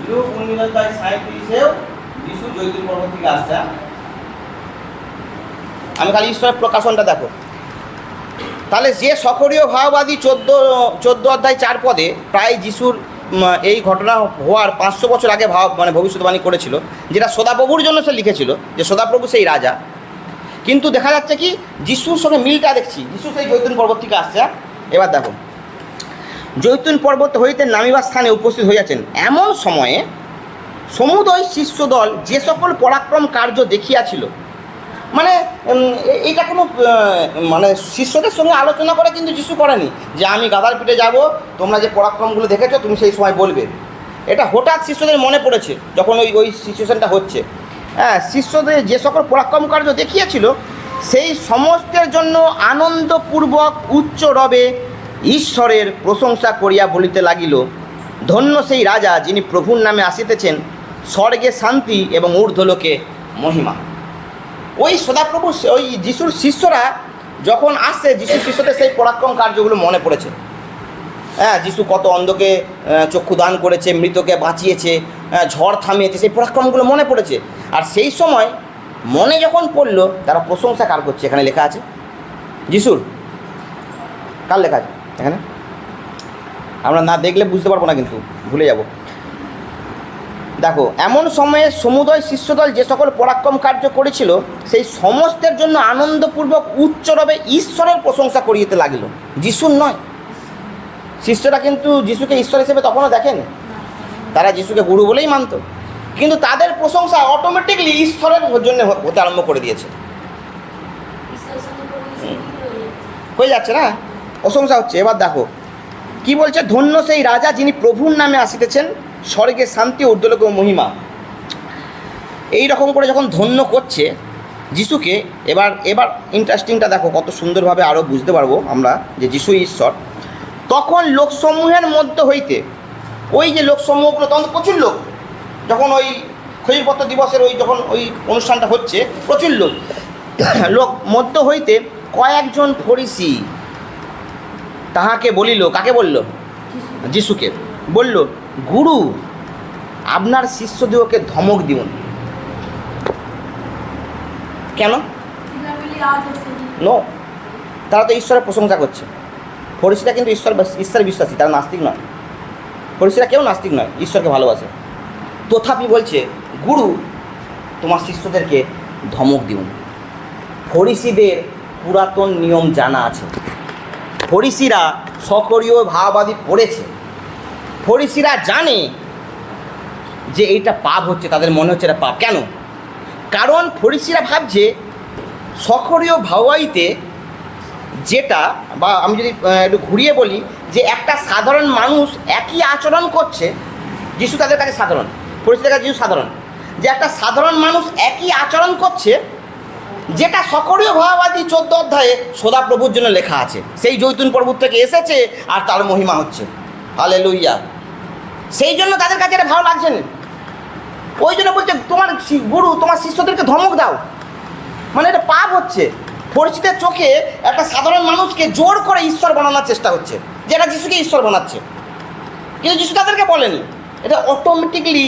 লুক 19 অধ্যায় 37-এও যিশু জৈতুন পর্বত থেকে আসছে। আমি খালি ঈশ্বরের প্রকাশনটা দেখো। তাহলে যে সক্রিয় ভাববাদী 14 অধ্যায় 4 পদে প্রায় যিশুর এই ঘটনা হওয়ার 500 বছর আগে ভবিষ্যৎবাণী করেছিল, যেটা সদাপ্রভুর জন্য সে লিখেছিল, যে সদাপ্রভু সেই রাজা। কিন্তু দেখা যাচ্ছে কি যিশুর সঙ্গে মিলটা দেখছি, যিশু সেই জৈতুন পর্বত থেকে আসছে। এবার দেখো, জৈতুন পর্বত হইতে নামিবার স্থানে উপস্থিত হইয়াছেন। এমন সময়ে সমুদয় শিষ্যদল যে সকল পরাক্রম কার্য দেখিয়াছিল, মানে এইটা কোনো মানে শিষ্যদের সঙ্গে আলোচনা করে কিন্তু যিশু করেনি যে আমি গাধার পিঠে যাব, তোমরা যে পরাক্রমগুলো দেখেছো তুমি সেই সময় বলবে। এটা হঠাৎ শিষ্যদের মনে পড়েছে যখন ওই সিচুয়েশনটা হচ্ছে। হ্যাঁ, শিষ্যদের যে সকল পরাক্রম কার্য দেখিয়েছিল সেই সমস্তের জন্য আনন্দপূর্বক উচ্চ রবে ঈশ্বরের প্রশংসা করিয়া বলিতে লাগিল, ধন্য সেই রাজা যিনি প্রভুর নামে আসিতেছেন, স্বর্গে শান্তি এবং ঊর্ধ্বলোকে মহিমা। ওই সদাপ্রভু ওই যিশুর শিষ্যরা যখন আসছে, যিশুর শিষ্যদের সেই পরাক্রম কার্যগুলো মনে পড়েছে। হ্যাঁ, যিশু কত অন্ধকে চক্ষু দান করেছে, মৃতকে বাঁচিয়েছে, ঝড় থামিয়েছে, সেই পরাক্রমগুলো মনে পড়েছে। আর সেই সময় মনে যখন পড়লো, তারা প্রশংসা কার করছে? এখানে লেখা আছে যিশুর। কার লেখা আছে এখানে? আমরা না দেখলে বুঝতে পারবো না, কিন্তু ভুলে যাব। দেখো, এমন সময়ে সমুদয় শিষ্যদল যে সকল পরাক্রম কার্য করেছিল, সেই সমস্তের জন্য আনন্দপূর্বক উচ্চরবে ঈশ্বরের প্রশংসা করিতে লাগিল, যিশুর নয়। শিষ্যরা কিন্তু যিশুকে ঈশ্বর হিসেবে তখনও দেখেন, তারা যিশুকে গুরু বলেই মানত, কিন্তু তাদের প্রশংসা অটোমেটিকলি ঈশ্বরের জন্য হতে আরম্ভ করে দিয়েছে। হয়ে যাচ্ছে না, প্রশংসা হচ্ছে। এবার দেখো কি বলছে, ধন্য সেই রাজা যিনি প্রভুর নামে আসিতেছেন, স্বর্গে শান্তি ও ঊর্ধ্বলোকে মহিমা। এই রকম করে যখন ধন্য করছে যিশুকে, এবার ইন্টারেস্টিংটা দেখো, কত সুন্দরভাবে আরও বুঝতে পারবো আমরা যে যিশুই ঈশ্বর। তখন লোকসমূহের মধ্য হইতে, ওই যে লোকসমূহগুলো, তখন প্রচুর লোক, যখন ওই খৈরপত্র দিবসের যখন ওই অনুষ্ঠানটা হচ্ছে, প্রচুর লোক মধ্য হইতে কয়েকজন ফরিসি তাহাকে বলিল, কাকে বলল? যিশুকে বলল, গুরু, আপনার শিষ্যদিগকে ধমক দিউন। কেন? নো, তারা তো ঈশ্বরের প্রশংসা করছে। ফরিসিরা কিন্তু ঈশ্বর বিশ্বাসী, তারা নাস্তিক নয়। ফরিসিরা কেউ নাস্তিক নয়, ঈশ্বরকে ভালোবাসে। তথাপি বলছে, গুরু, তোমার শিষ্যদেরকে ধমক দিউন। ফরিসিদের পুরাতন নিয়ম জানা আছে। ফরিসিরা সকরীয় ভাববাদী পড়েছে। ফরিসিরা জানে যে এইটা পাপ হচ্ছে, তাদের মনে হচ্ছে এটা পাপ। কেন? কারণ ফরিসিরা ভাবছে সকরীয় ভাবাইতে যেটা, বা আমি যদি একটু ঘুরিয়ে বলি, যে একটা সাধারণ মানুষ একই আচরণ করছে, যিশু তাদের কাছে সাধারণ, ফরিসিদের কাছে যিশু সাধারণ, যে একটা সাধারণ মানুষ একই আচরণ করছে, যেটা সকরীয় ভাববাদী 14 অধ্যায়ে সদাপ্রভুর জন্য লেখা আছে। সেই জৈতুন পর্বত থেকে এসেছে আর তার মহিমা হচ্ছে, হালেলুইয়া। সেই জন্য তাদের কাছে এটা ভালো লাগছে না। ওই জন্য বলছে, তোমার গুরু তোমার শিষ্যদেরকে ধমক দাও, মানে এটা পাপ হচ্ছে। ফরিসিদের চোখে একটা সাধারণ মানুষকে জোর করে ঈশ্বর বানানোর চেষ্টা হচ্ছে, যেটা যিশুকে ঈশ্বর বানাচ্ছে। কিন্তু যিশু তাদেরকে বলেনি, এটা অটোমেটিকলি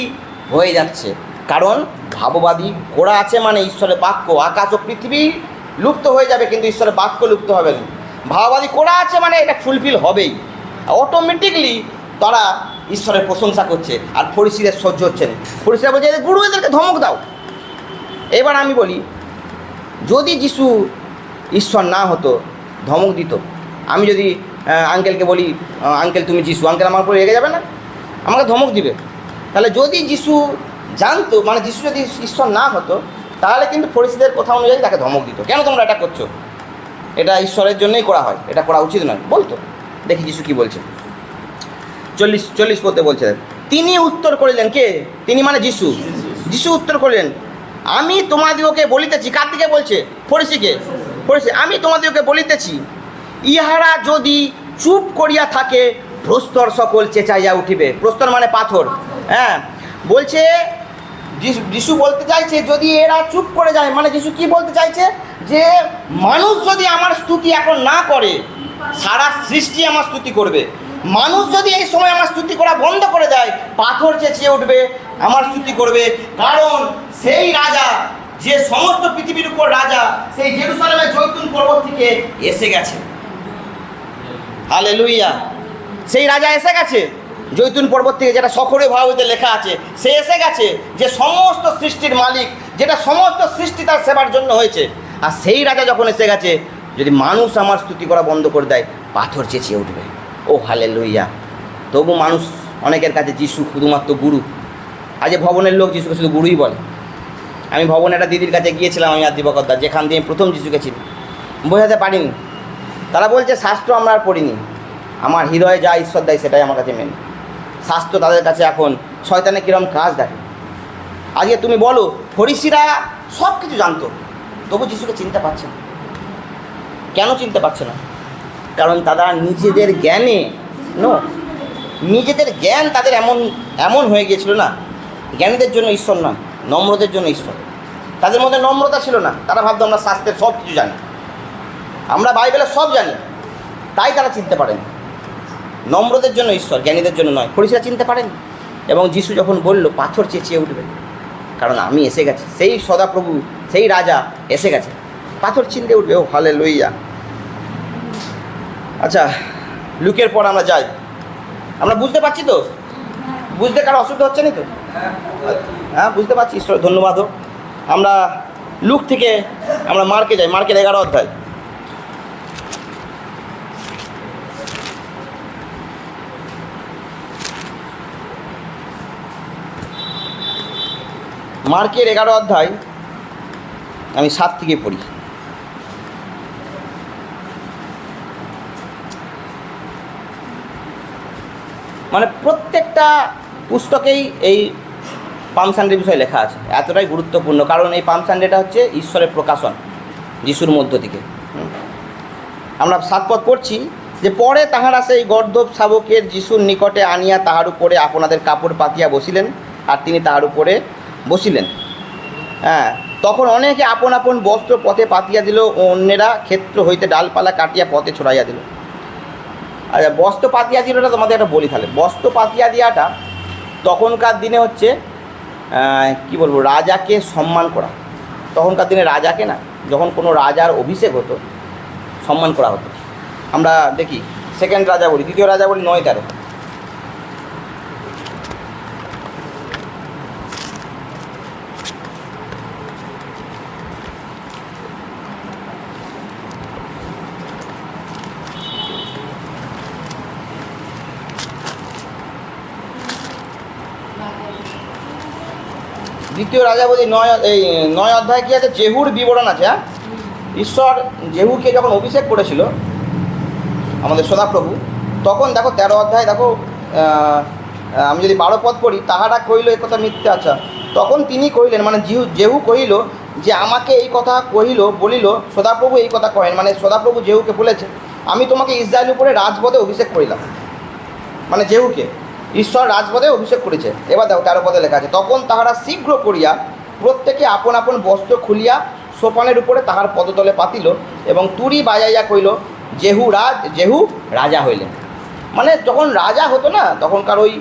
হয়ে যাচ্ছে। কারণ ভাববাদী গোড়া আছে, মানে ঈশ্বরের বাক্য, আকাশ ও পৃথিবী লুপ্ত হয়ে যাবে, কিন্তু ঈশ্বরের বাক্য লুপ্ত হবে না। ভাববাদী গোড়া আছে মানে এটা ফুলফিল হবেই। অটোমেটিকলি তারা ঈশ্বরের প্রশংসা করছে, আর ফরিসিদের সহ্য হচ্ছে না। ফরিসিরা বলছে, গুরু, এদেরকে ধমক দাও। এবার আমি বলি, যদি যিশু ঈশ্বর না হতো, ধমক দিত। আমি যদি আঙ্কেলকে বলি, আঙ্কেল তুমি যিশু, আঙ্কেল আমার উপর রেগে যাবে না? আমাকে ধমক দিবে। তাহলে যদি যিশু জানতো, মানে যিশু যদি ঈশ্বর না হতো, তাহলে কিন্তু ফরিসিদের কথা অনুযায়ী তাকে ধমক দিত। কেন তোমরা এটা করছো? এটা ঈশ্বরের জন্যই করা হয়, এটা করা উচিত নয় বলতো। দেখি যিশু কী বলছে। 40 করতে বলছে। তিনি উত্তর করিলেন, কে? তিনি মানে যিশু। যিশু উত্তর করিলেন, আমি তোমাদিগকে বলিতেছি। কার দিকে বলছে? ফরিসিকে। ফরিসি, আমি তোমাদিগকে বলিতেছি, ইহারা যদি চুপ করিয়া থাকে, প্রস্তর সকল চেঁচাইয়া উঠিবে। প্রস্তর মানে পাথর। হ্যাঁ, বলছে যিশু বলতে চাইছে, যদি এরা চুপ করে যায়, মানে যিশু কি বলতে চাইছে, যে মানুষ যদি আমার স্তুতি এখন না করে, সারা সৃষ্টি আমার স্তুতি করবে। মানুষ যদি এই সময় আমার স্তুতি করা বন্ধ করে দেয়, পাথর চেঁচিয়ে উঠবে, আমার স্তুতি করবে। কারণ সেই রাজা, যে সমস্ত পৃথিবীর উপর রাজা, সেই জেরুজালেমের জৈতুন পর্বত থেকে এসে গেছে। হালেলুইয়া। সেই রাজা এসে গেছে জৈতুন পর্বত থেকে, যেটা সকরীয় ভাববাদীতে লেখা আছে। সে এসে গেছে, যে সমস্ত সৃষ্টির মালিক, যেটা সমস্ত সৃষ্টি তার সেবার জন্য হয়েছে। আর সেই রাজা যখন এসে গেছে, যদি মানুষ আমার স্তুতি করা বন্ধ করে দেয়, পাথর চেঁচিয়ে উঠবে। ও হালেলুইয়া। তবু মানুষ, অনেকের কাছে যিশু শুধুমাত্র গুরু। আজ ভবনের লোক যিশুকে শুধু গুরুই বলে। আমি ভবনে একটা দিদির কাছে গিয়েছিলাম, আমি আর দিবাকরদা, যেখান দিয়ে প্রথম যিশুকে চিনি, বোঝাতে পারিনি। তারা বলছে, শাস্ত্র আমরা আর পড়িনি, আমার হৃদয়ে যা ঈশ্বর দেয় সেটাই আমার কাছে মেন। শাস্ত্র তাদের কাছে এখন শয়তানে কীরকম কাজ দেখে। আজকে তুমি বলো, ফরিসিরা সব কিছু জানতো, তবু যিশুকে চিনতে পারছে না। কেন চিনতে পারছে না? কারণ তারা নিজেদের জ্ঞানে, নিজেদের জ্ঞান তাদের এমন হয়ে গিয়েছিল না। জ্ঞানীদের জন্য ঈশ্বর নয়, নম্রদের জন্য ঈশ্বর। তাদের মধ্যে নম্রতা ছিল না। তারা ভাবতো আমরা শাস্ত্রের সব কিছু জানি, আমরা বাইবেলের সব জানি, তাই তারা চিনতে পারেন। নম্রদের জন্য ঈশ্বর, জ্ঞানীদের জন্য নয়। ফরিসিরা চিনতে পারেন। এবং যিশু যখন বলল পাথর চেঁচিয়ে উঠবে, কারণ আমি এসে গেছি, সেই সদাপ্রভু, সেই রাজা এসে গেছে, পাথর চিনতে উঠবে। ও হালেলুয়া। আচ্ছা, লুকের পর আমরা যাই। আমরা বুঝতে পারছি তো? বুঝতে কারো অসুবিধা হচ্ছে না তো? হ্যাঁ, বুঝতে পারছি, ঈশ্বর ধন্যবাদ হোক। আমরা লুক থেকে আমরা মার্কে যাই, মার্কের 11 অধ্যায়। মার্কের 11 অধ্যায় আমি 7 থেকে পড়ি। মানে প্রত্যেকটা পুস্তকেই এই পাম সানডের বিষয়ে লেখা আছে, এতটাই গুরুত্বপূর্ণ। কারণ এই পাম সানডেটা হচ্ছে ঈশ্বরের প্রকাশন যিশুর মধ্য থেকে। আমরা 7 পদ পড়ছি যে, পরে তাহারা সেই গর্দভ শাবকের যিশুর নিকটে আনিয়া তাহার উপরে আপনাদের কাপড় পাতিয়া বসিলেন, আর তিনি তাহার উপরে বসিলেন। হ্যাঁ, তখন অনেকে আপন আপন বস্ত্র পথে পাতিয়া দিল, ও অন্যেরা ক্ষেত্র হইতে ডালপালা কাটিয়া পথে ছড়াইয়া দিল। আচ্ছা, বস্ত্র পাতিয়া দিলটা তোমাদের একটা বলি তাহলে। বস্ত্র পাতিয়া দেওয়াটা তখনকার দিনে হচ্ছে কি বলবো, রাজাকে সম্মান করা। তখনকার দিনে রাজাকে না, যখন কোনো রাজার অভিষেক হতো, সম্মান করা হতো। আমরা দেখি 2 রাজা বলি, 2 রাজা বলি 9-13। দ্বিতীয় রাজাবলী 9 অধ্যায় কী আছে? জেহুর বিবরণ আছে। হ্যাঁ, ঈশ্বর জেহুকে যখন অভিষেক করেছিল আমাদের সদাপ্রভু, তখন দেখো 13 অধ্যায় দেখো, আমি যদি 12 পদ পড়ি, তাহারা কহিল এই কথা মিথ্যে। আচ্ছা, তখন তিনি কহিলেন, মানে জেহু কহিল যে আমাকে এই কথা বলিল সদাপ্রভু এই কথা কহেন, মানে সদাপ্রভু জেহুকে বলেছে, আমি তোমাকে ইসরায়েলের উপরে রাজপদে অভিষেক করিলাম। মানে জেহুকে ঈশ্বর রাজপদে অভিষেক করেছে। এবার দেখো 13 পদে লেখা আছে, তখন তাহারা শীঘ্র করিয়া প্রত্যেকে আপন আপন বস্ত্র খুলিয়া সোপানের উপরে তাহার পদতলে পাতিল, এবং তুরি বাজাইয়া কইল, জেহু রাজা হইলেন। মানে যখন রাজা হতো না, তখনকার ওই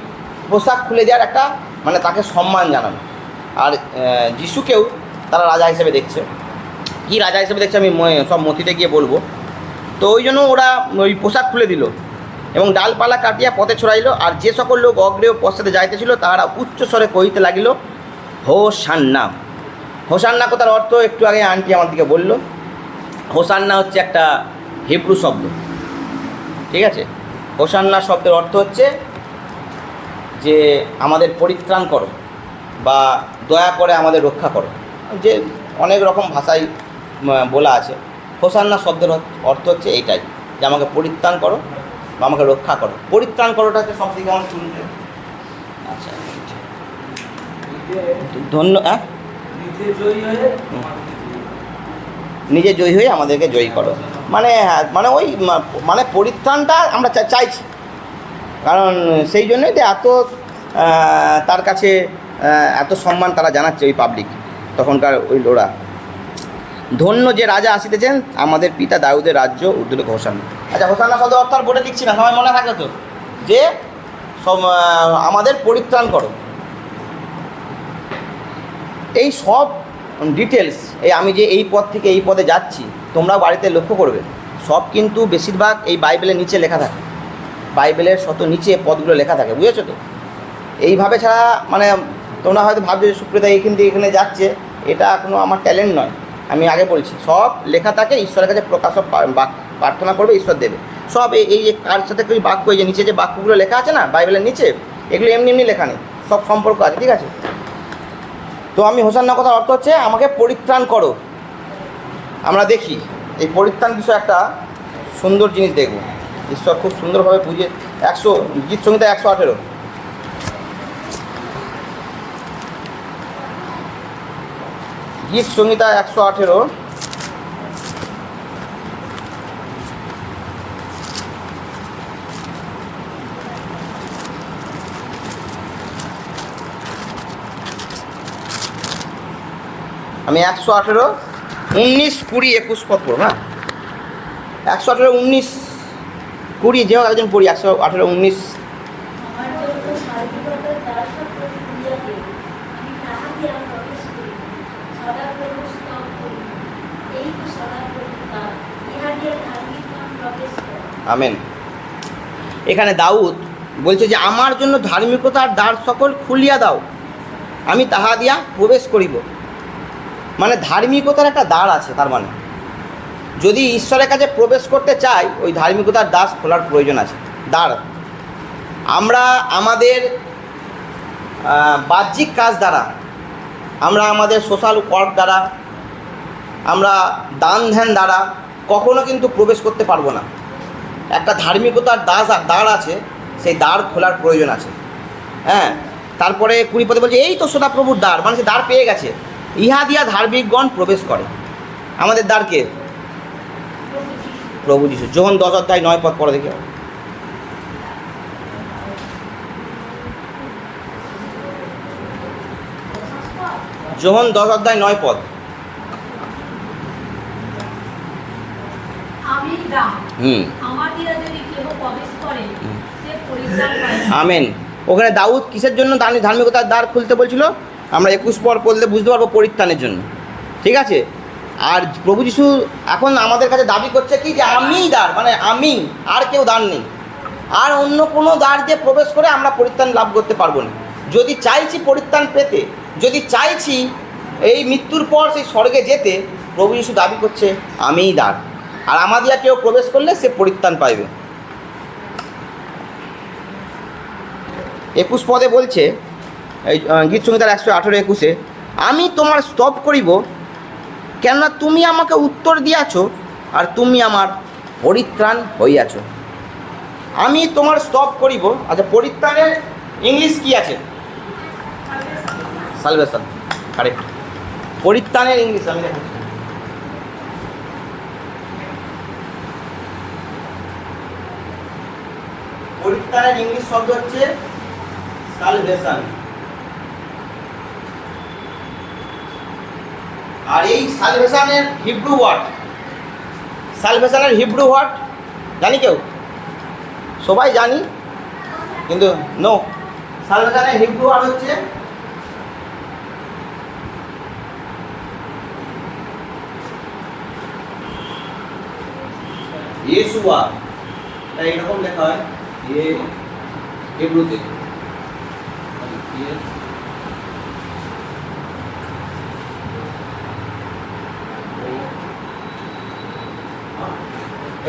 পোশাক খুলে দেওয়ার একটা, মানে তাকে সম্মান জানানো। আর যিশুকেও তারা রাজা হিসেবে দেখছে। কী রাজা হিসেবে দেখছে আমি সব মতিতে গিয়ে বলবো। তো ওই জন্য ওরা ওই পোশাক খুলে দিল এবং ডালপালা কাটিয়া পথে ছড়াইল। আর যে সকল লোক অগ্রে ও পশ্চাতে যাইতেছিল, তাহারা উচ্চস্বরে কহিতে লাগিল, হোসান্না। হোসান্না কথার অর্থ একটু আগে আন্টি আমার দিকে বলল। হোসান্না হচ্ছে একটা হিব্রু শব্দ, ঠিক আছে? হোসান্না শব্দের অর্থ হচ্ছে যে আমাদের পরিত্রাণ করো, বা দয়া করে আমাদের রক্ষা করো, যে অনেক রকম ভাষায় বলা আছে। হোসান্না শব্দের অর্থ হচ্ছে এইটাই, যে আমাকে পরিত্রাণ করো বা আমাকে রক্ষা করো। পরিত্রাণ করাটা হচ্ছে সব থেকে আমার শুনতে। আচ্ছা, হ্যাঁ, নিজে জয়ী হয়ে আমাদেরকে জয়ী করো, মানে মানে ওই মানে পরিত্রাণটা আমরা চাইছি। কারণ সেই জন্যই তো এত তার কাছে এত সম্মান তারা জানাচ্ছে ওই পাবলিক, তখনকার ওই লোরা। ধন্য যে রাজা আসিতেছেন, আমাদের পিতা দাউদের রাজ্য উদ্দুলে হোসান্না। আচ্ছা, হোসান্না শব্দ অর্থ আর বোর্ডে লিখছি না, সবাই মনে থাকে তো, যে সব আমাদের পরিত্রাণ করো। এই সব ডিটেলস, আমি যে এই পদ থেকে এই পদে যাচ্ছি, তোমরা বাড়িতে লক্ষ্য করবে, সব কিন্তু বেশিরভাগ এই বাইবেলের নিচে লেখা থাকে। বাইবেলের শত নিচে পদগুলো লেখা থাকে, বুঝেছো তো? এইভাবে ছাড়া, মানে তোমরা হয়তো ভাবছো যে সুপ্রিতা এইখান থেকে এখানে যাচ্ছে, এটা কোনো আমার ট্যালেন্ট নয়। আমি আগে বলছি, সব লেখা থাকে, ঈশ্বরের কাছে প্রকাশক প্রার্থনা করবে, ঈশ্বর দেবে। সব এই যে কার সাথে ওই বাক্য, এই যে নিচে যে বাক্যগুলো লেখা আছে না বাইবেলের নিচে, এগুলো এমনি এমনি লেখা নেই, সব সম্পর্ক আছে, ঠিক আছে? তো আমি হোসান্না কথার অর্থ হচ্ছে আমাকে পরিত্রাণ করো। আমরা দেখি এই পরিত্রাণ বিষয়ে একটা সুন্দর জিনিস দেখব। ঈশ্বর খুব সুন্দরভাবে বুঝিয়ে, গীত সংহিতা 118, গীত সংহিতা 118, আমি 118, 19, 20, 21 পদ পড়ব। হ্যাঁ, 118, 19 20 যে হোক একজন পড়ি, 118, 19। আমার জন্য ধার্মিকতার দ্বার সকল খুলিয়া দিও, আমি তাহা দিয়া প্রবেশ করি, সদাপ্রভু স্তব করি। এই তো সদাপ্রভুর দ্বার, ইহা দিয়া ধার্মিকগণ প্রবেশ করে। আমেন। এখানে দাউদ বলছে যে আমার জন্য ধার্মিকতার দ্বার সকল খুলিয়া দাও, আমি তাহা দিয়া প্রবেশ করিব। মানে ধার্মিকতার একটা দ্বার আছে, তার মানে যদি ঈশ্বরের কাছে প্রবেশ করতে চাই ওই ধার্মিকতার দ্বার খোলার প্রয়োজন আছে। দ্বার আমরা আমাদের বাহ্যিক কাজ দ্বারা, আমরা আমাদের সোশ্যাল ওয়ার্ক দ্বারা, আমরা দান ধ্যান দ্বারা কখনো কিন্তু প্রবেশ করতে পারবো না। একটা ধার্মিকতার দ্বার আছে, সেই দ্বার খোলার প্রয়োজন আছে। হ্যাঁ, তারপরে 20 পদে বলছে এই তো সদাপ্রভুর দ্বার, মানে সে দ্বার পেয়ে গেছে, ইহা দিয়া ধার্মিকগণ প্রবেশ করে। আমাদের দ্বার কে? প্রভু যিশু। যোহন 10:9 পড়ে দেখি। যোহন 10:9। আমি দ্বার, হুম, আমার দিয়া যদি কেহ প্রবেশ করে, সে পরিত্রাণ পায়। আমেন। ওখানে দাউদ কিসের জন্য ধার্মিকতার দ্বার খুলতে বলছিল? আমরা 21 পর পড়লে বুঝতে পারবো, পরিত্রাণের জন্য। ঠিক আছে। আর প্রভু যিশু এখন আমাদের কাছে দাবি করছে কি, যে আমিই দ্বার, মানে আমি, আর কেউ দ্বার নেই। আর অন্য কোনো দ্বার দিয়ে প্রবেশ করে আমরা পরিত্রাণ লাভ করতে পারবো না। যদি চাইছি পরিত্রাণ পেতে, যদি চাইছি এই মৃত্যুর পর সেই স্বর্গে যেতে, প্রভু যিশু দাবি করছে আমিই দ্বার, আর আমাদের কেউ প্রবেশ করলে সে পরিত্রাণ পাইবে। 21 পদে বলছে, এই গীত সংহিতার 118-21, আমি তোমার স্তব করিব, কেননা তুমি আমাকে উত্তর দিয়াছ, আর তুমি আমার পরিত্রাণ হইয়াছ। আমি তোমার স্তব করিব। আচ্ছা, পরিত্রাণের ইংলিশ কি আছে? Salvation, correct. পরিত্রাণের ইংলিশ আমি দেখাচ্ছি। পরিত্রাণের ইংলিশ শব্দ হচ্ছে সালভেশন। আর এই সালভেশনের হিব্রু ওয়ার্ড, সালভেশনের হিব্রু ওয়ার্ড জানি কেউ? সবাই জানি, কিন্তু নো। সালভেশনের হিব্রু ওয়ার্ড হচ্ছে ইয়েশুয়া। তাই এরকম লেখা হয় হিব্রুতে।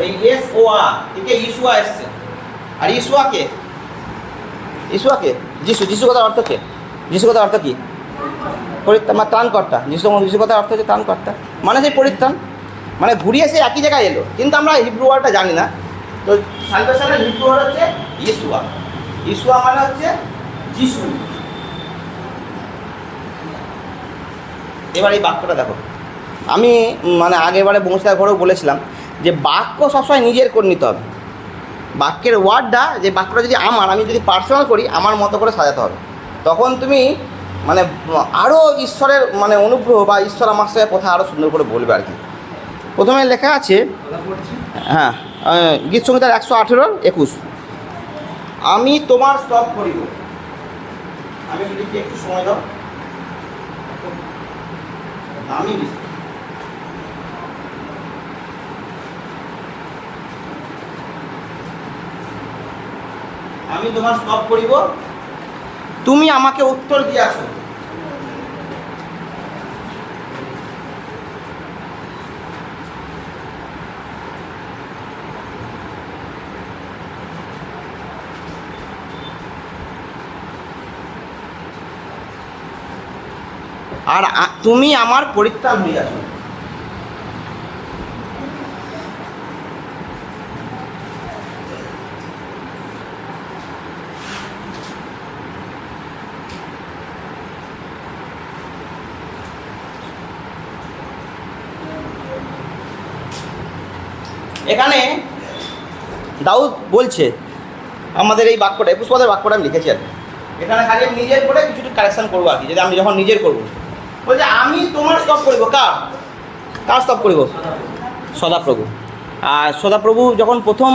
এই ইয়েশোয়া থেকে ইসুয়া এসছে। আর ইসুয়াকে, ইসুয়াকে যিশু, যিশু কথার অর্থ কে? যিশু কথার অর্থ কি? পরিত্রাণ, ত্রাণকর্তা। যিশু কথার অর্থ হচ্ছে ত্রাণকর্তা, মানে সেই পরিত্রাণ, মানে ঘুরিয়ে সে একই জায়গায় এলো। কিন্তু আমরা হিব্রু ওয়ার্ডটা জানি না। তো সালভেশনের হিব্রু ওয়ার্ড হচ্ছে ইয়েশুয়া। ইয়েশুয়া মানে হচ্ছে যিশু। এবার এই বাক্যটা দেখো, আমি মানে আগেরবারে বংশীদার ঘরেও বলেছিলাম যে বাক্য সবসময় নিজের করে নিতে হবে। বাক্যের ওয়ার্ডটা, যে বাক্যটা যদি আমি যদি পার্সোনাল করি, আমার মতো করে সাজাতে হবে। তখন তুমি মানে আরও ঈশ্বরের মানে অনুগ্রহ বা ঈশ্বর আমার সাথে কথা আরও সুন্দর করে বলবে আর কি। প্রথমে লেখা আছে, হ্যাঁ, গীত সংহিতার 118-21, আমি তোমার স্তব করিব। আমি যদি একটু সময় দাও, আমি আমি তোমার স্তব করিব, তুমি আমাকে উত্তর দিয়াছ। আর তুমি আমার পরিত্রাণ হইয়াছ। এখানে দাউদ বলছে আমাদের এই বাক্যটা, 21 পদের বাক্যটা আমি লিখেছি আর কি। এখানে খালি আমি নিজের করে কিছুটা কারেকশন করবো আর কি, যদি আমি যখন নিজের করবো। বলছে আমি তোমার স্তব করিব। কার স্তব করিব? সদাপ্রভু। আর সদাপ্রভু যখন প্রথম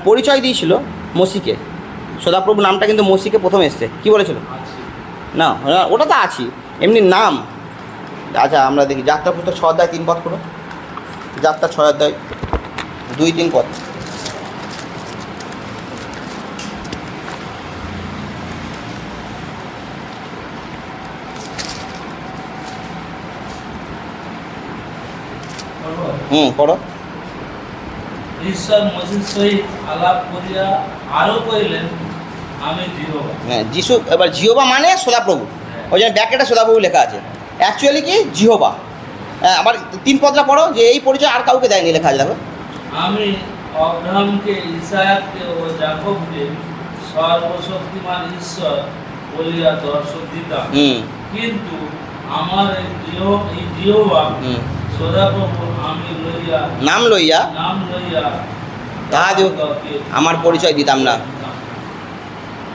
পরিচয় দিয়েছিল মসিকে। সদাপ্রভু নামটা কিন্তু মসিকে প্রথম এসছে। কি বলেছিল? না, ওটা তো আছি, এমনি নাম। আচ্ছা আমরা দেখি যাত্রা পুস্তক 6 অধ্যায় 3 পদ করো। যাত্রা 6 অধ্যায় 2-3 পদ। পড়ো। ঈশ্বর মসির সহিত আলাপ করিয়া আরো কহিলেন, আমি জিহোবা। হ্যাঁ, যিশু এবার জিহোবা মানে সদাপ্রভু, ওই জন্য ব্যাকেটে সদাপ্রভু লেখা আছে। অ্যাকচুয়ালি কি জিহোবা। আবার 3 পদটা পড়ো, যে এই পরিচয় আর কাউকে দেয়নি, লেখা আছে দেখো। আমি অব্রাহামকে, ইসায়াককে ও যাকবকে সর্বশক্তিমান ঈশ্বর বলিয়া দর্শন দিতাম, কিন্তু আমার এই জিহোবা সদাপ্রভু আমি লইয়া নাম লইয়া তাহাদিও আমার পরিচয় দিতাম না।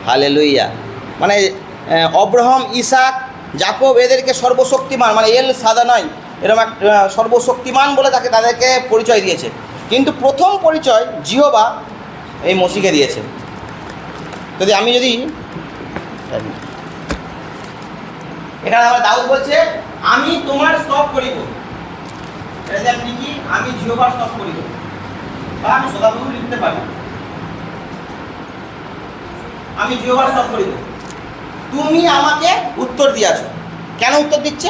হালেলুইয়া। মানে অব্রাহাম, ইসাক, যাকব এদেরকে সর্বশক্তিমান মানে এল সাদানাই এরকম এক সর্বশক্তিমান বলে তাদেরকে পরিচয় দিয়েছে, কিন্তু প্রথম পরিচয় জিহোবা এই মসিকে দিয়েছে। যদি এখানে আমার দাউদ বলছে আমি তোমার স্তব করিব, এটা যে আপনি কি আমি জিহোবার স্তব করিব, বা আমি সদাপ্রভু লিখতে পারি আমি জিহোবার স্তব করিব। তুমি আমাকে উত্তর দিয়াছ। কেন উত্তর দিচ্ছে?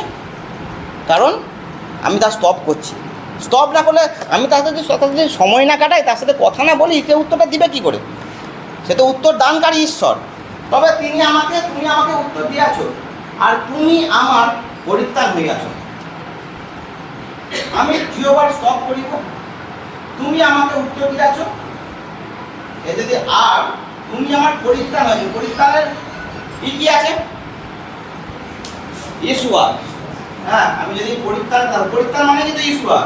কারণ আমি তার স্তব করছি। স্তব না করলে আমি তার সাথে যদি সময় না কাটাই, তার সাথে কথা না বলি, সে উত্তরটা দিবে কী করে? সে তো উত্তর দানকারী ঈশ্বর। তবে তুমি আমাকে উত্তর দিয়াছ, আর তুমি আমার পরিত্রাণ হইয়াছ। আমি জিহোবার স্তব করিব, তুমি আমাকে উত্তর দিয়াছ। এ যদি আর তুমি আমার পরিত্রাণ হয়েছে, পরিত্রাণের কি আছে? ইয়েশুয়া। হ্যাঁ, আমি যদি পরিত্রাণ মানে কিন্তু ইয়েশুয়া।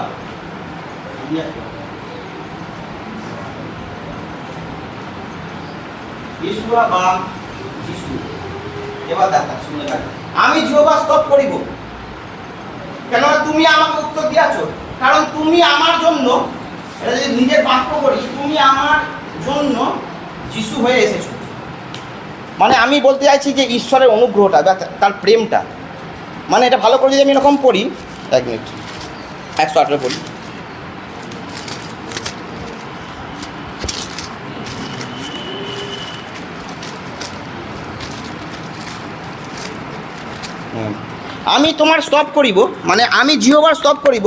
ইয়েশুয়া বা যিশু। এবার দেখা শুনে রাখ, আমি জিহোবা স্তব করিব, কেন তুমি আমাকে উত্তর দিয়াছ। কারণ তুমি আমার জন্য, এটা যদি নিজের বাক্য করি, তুমি আমার জন্য যিশু হয়ে এসেছো। মানে আমি বলতে চাইছি যে ঈশ্বরের অনুগ্রহটা বা তার প্রেমটা, মানে এটা ভালো করে যদি আমি এরকম পড়ি, 1 মিনিট 118 পড়ি। আমি তোমার স্তব করিব, মানে আমি জিহোবার স্তব করিব,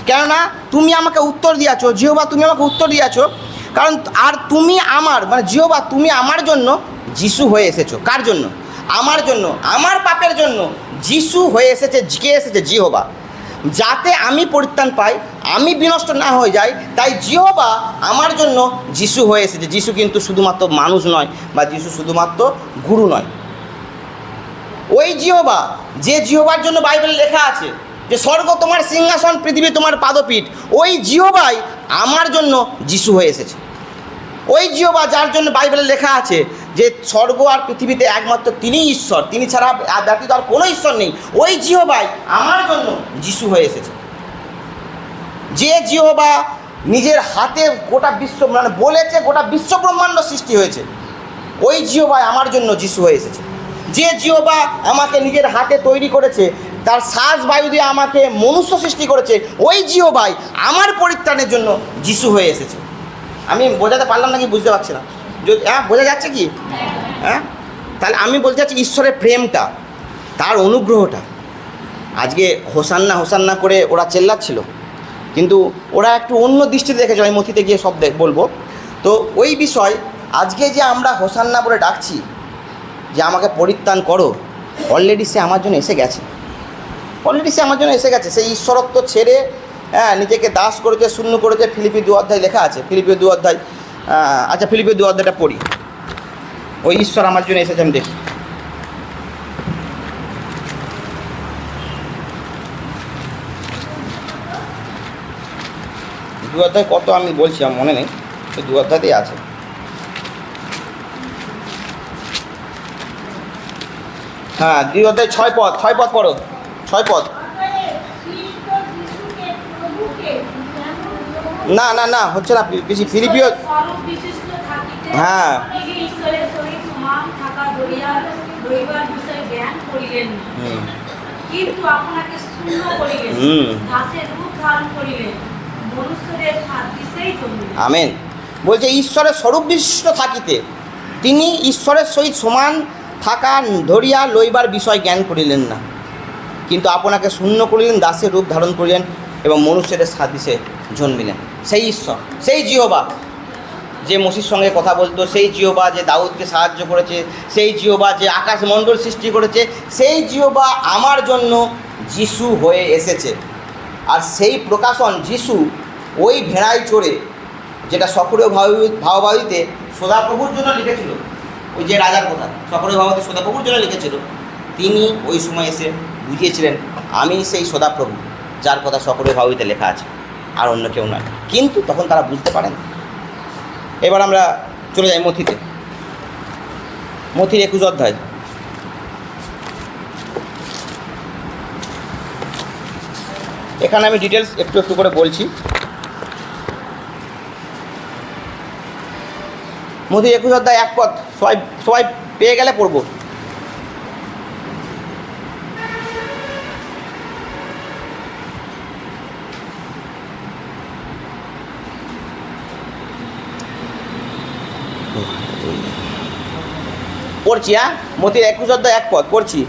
কেননা তুমি আমাকে উত্তর দিয়াছ। জিহোবা তুমি আমাকে উত্তর দিয়াছ, কারণ আর তুমি আমার মানে জিহোবা তুমি আমার জন্য যিশু হয়ে এসেছো। কার জন্য? আমার জন্য, আমার পাপের জন্য যিশু হয়ে এসেছে। কে এসেছে? জিহোবা। যাতে আমি পরিত্রাণ পাই, আমি বিনষ্ট না হয়ে যাই, তাই জিহোবা আমার জন্য যিশু হয়ে এসেছে। যিশু কিন্তু শুধুমাত্র মানুষ নয়, বা যিশু শুধুমাত্র গুরু নয়। ওই জিহোবা, যে জিহোবার জন্য বাইবেলে লেখা আছে যে স্বর্গ তোমার সিংহাসন, পৃথিবী তোমার পাদপীঠ, ওই জিহোবাই আমার জন্য যিশু হয়ে এসেছে। ওই জিহোবা যার জন্য বাইবেলে লেখা আছে যে স্বর্গ আর পৃথিবীতে একমাত্র তিনিই ঈশ্বর, তিনি ছাড়া ব্যতীত আর কোনো ঈশ্বর নেই, ওই জিহোবাই আমার জন্য যিশু হয়ে এসেছে। যে জিহোবা নিজের হাতে গোটা বিশ্ব মানে বলেছে গোটা বিশ্ব ব্রহ্মাণ্ড সৃষ্টি হয়েছে, ওই জিহোবাই আমার জন্য যিশু হয়ে এসেছে। যে জিহোবা আমাকে নিজের হাতে তৈরি করেছে, তার শ্বাস বায়ু দিয়ে আমাকে মনুষ্য সৃষ্টি করেছে, ওই জিহোবাই আমার পরিত্রাণের জন্য যিশু হয়ে এসেছে। আমি বোঝাতে পারলাম নাকি বুঝতে পারছি না? যদি বোঝা যাচ্ছে কি? হ্যাঁ, তাহলে আমি বলতে চাচ্ছি ঈশ্বরের প্রেমটা, তার অনুগ্রহটা। আজকে হোসান্না হোসান্না করে ওরা চেল্লাচ্ছিল, কিন্তু ওরা একটু অন্য দৃষ্টিতে দেখেছে। আমি মথিতে গিয়ে সব বলবো। তো ওই বিষয় আজকে যে আমরা হোসান্না বলে ডাকছি, যে আমাকে পরিত্রাণ করো, অলরেডি সে আমার জন্য এসে গেছে। সেই ঈশ্বরত্ব ছেড়ে নিজেকে দাস করেছে, শূন্য করেছে। ফিলিপি 2 অধ্যায় লেখা আছে, ফিলিপি 2 অধ্যায়। আচ্ছা, ফিলিপি 2 অধ্যায়টা পড়ি। ওই ঈশ্বর আমার জন্য এসেছে, আমি দেখি। দু অধ্যায় কত আমি বলছি, আমার মনে নেই, 2 অধ্যায়তেই আছে। হ্যাঁ, 2 অধ্যায় 6 পদ পড়ো, 6 পদ। না হচ্ছে না, বেশি। ফিলিপিও হ্যাঁ তিনি ঈশ্বরের সহিত সমান থাকা ধরিয়া লইবার বিষয়ে জ্ঞান করিলেন না। হুম কিন্তু আপনাকে শূন্য করিলেন, হুম। দাসের রূপ ধারণ করিলেন, মনুষ্যদের সাদৃশ্যেই জন্মিলেন। আমেন। বলছে ঈশ্বরের স্বরূপ বিশিষ্ট থাকিতে তিনি ঈশ্বরের সহিত সমান থাকা ধরিয়া লইবার বিষয় জ্ঞান করিলেন না, কিন্তু আপনাকে শূন্য করিলেন, দাসের রূপ ধারণ করিলেন এবং মনুষ্যদের সাদৃশ্যে জন্মিলেন। সেই ঈশ্বর, সেই জিহোবা যে মসির সঙ্গে কথা বলতো, সেই জিহোবা যে দাউদকে সাহায্য করেছে, সেই জিহোবা যে আকাশমণ্ডল সৃষ্টি করেছে, সেই জিহোবা আমার জন্য যিশু হয়ে এসেছে। আর সেই প্রকাশন যিশু ওই ভেড়ায় চড়ে, যেটা সকরীয় ভাববাদীতে সদাপ্রভুর জন্য লিখেছিল, ওই যে রাজার কথা সকরীয় ভাববাদী সদাপ্রভুর জন্য লিখেছিল, তিনি ওই সময় এসে বুঝিয়েছিলেন আমি সেই সদাপ্রভু যার কথা সকরীয় ভাববাদীতে লেখা আছে, আর অন্য কেউ নয়। কিন্তু তখন তারা বুঝতে পারেন। এবার আমরা চলে যাই মথিতে, মথির 21 অধ্যায়। এখানে আমি ডিটেলস একটু একটু করে বলছি। মথির 21 অধ্যায় 1 পদ, সবাই পেয়ে গেলে পড়বো। পড়ছি, হ্যাঁ, মথির 21 অধ্যায় 1 পদ পড়ছি।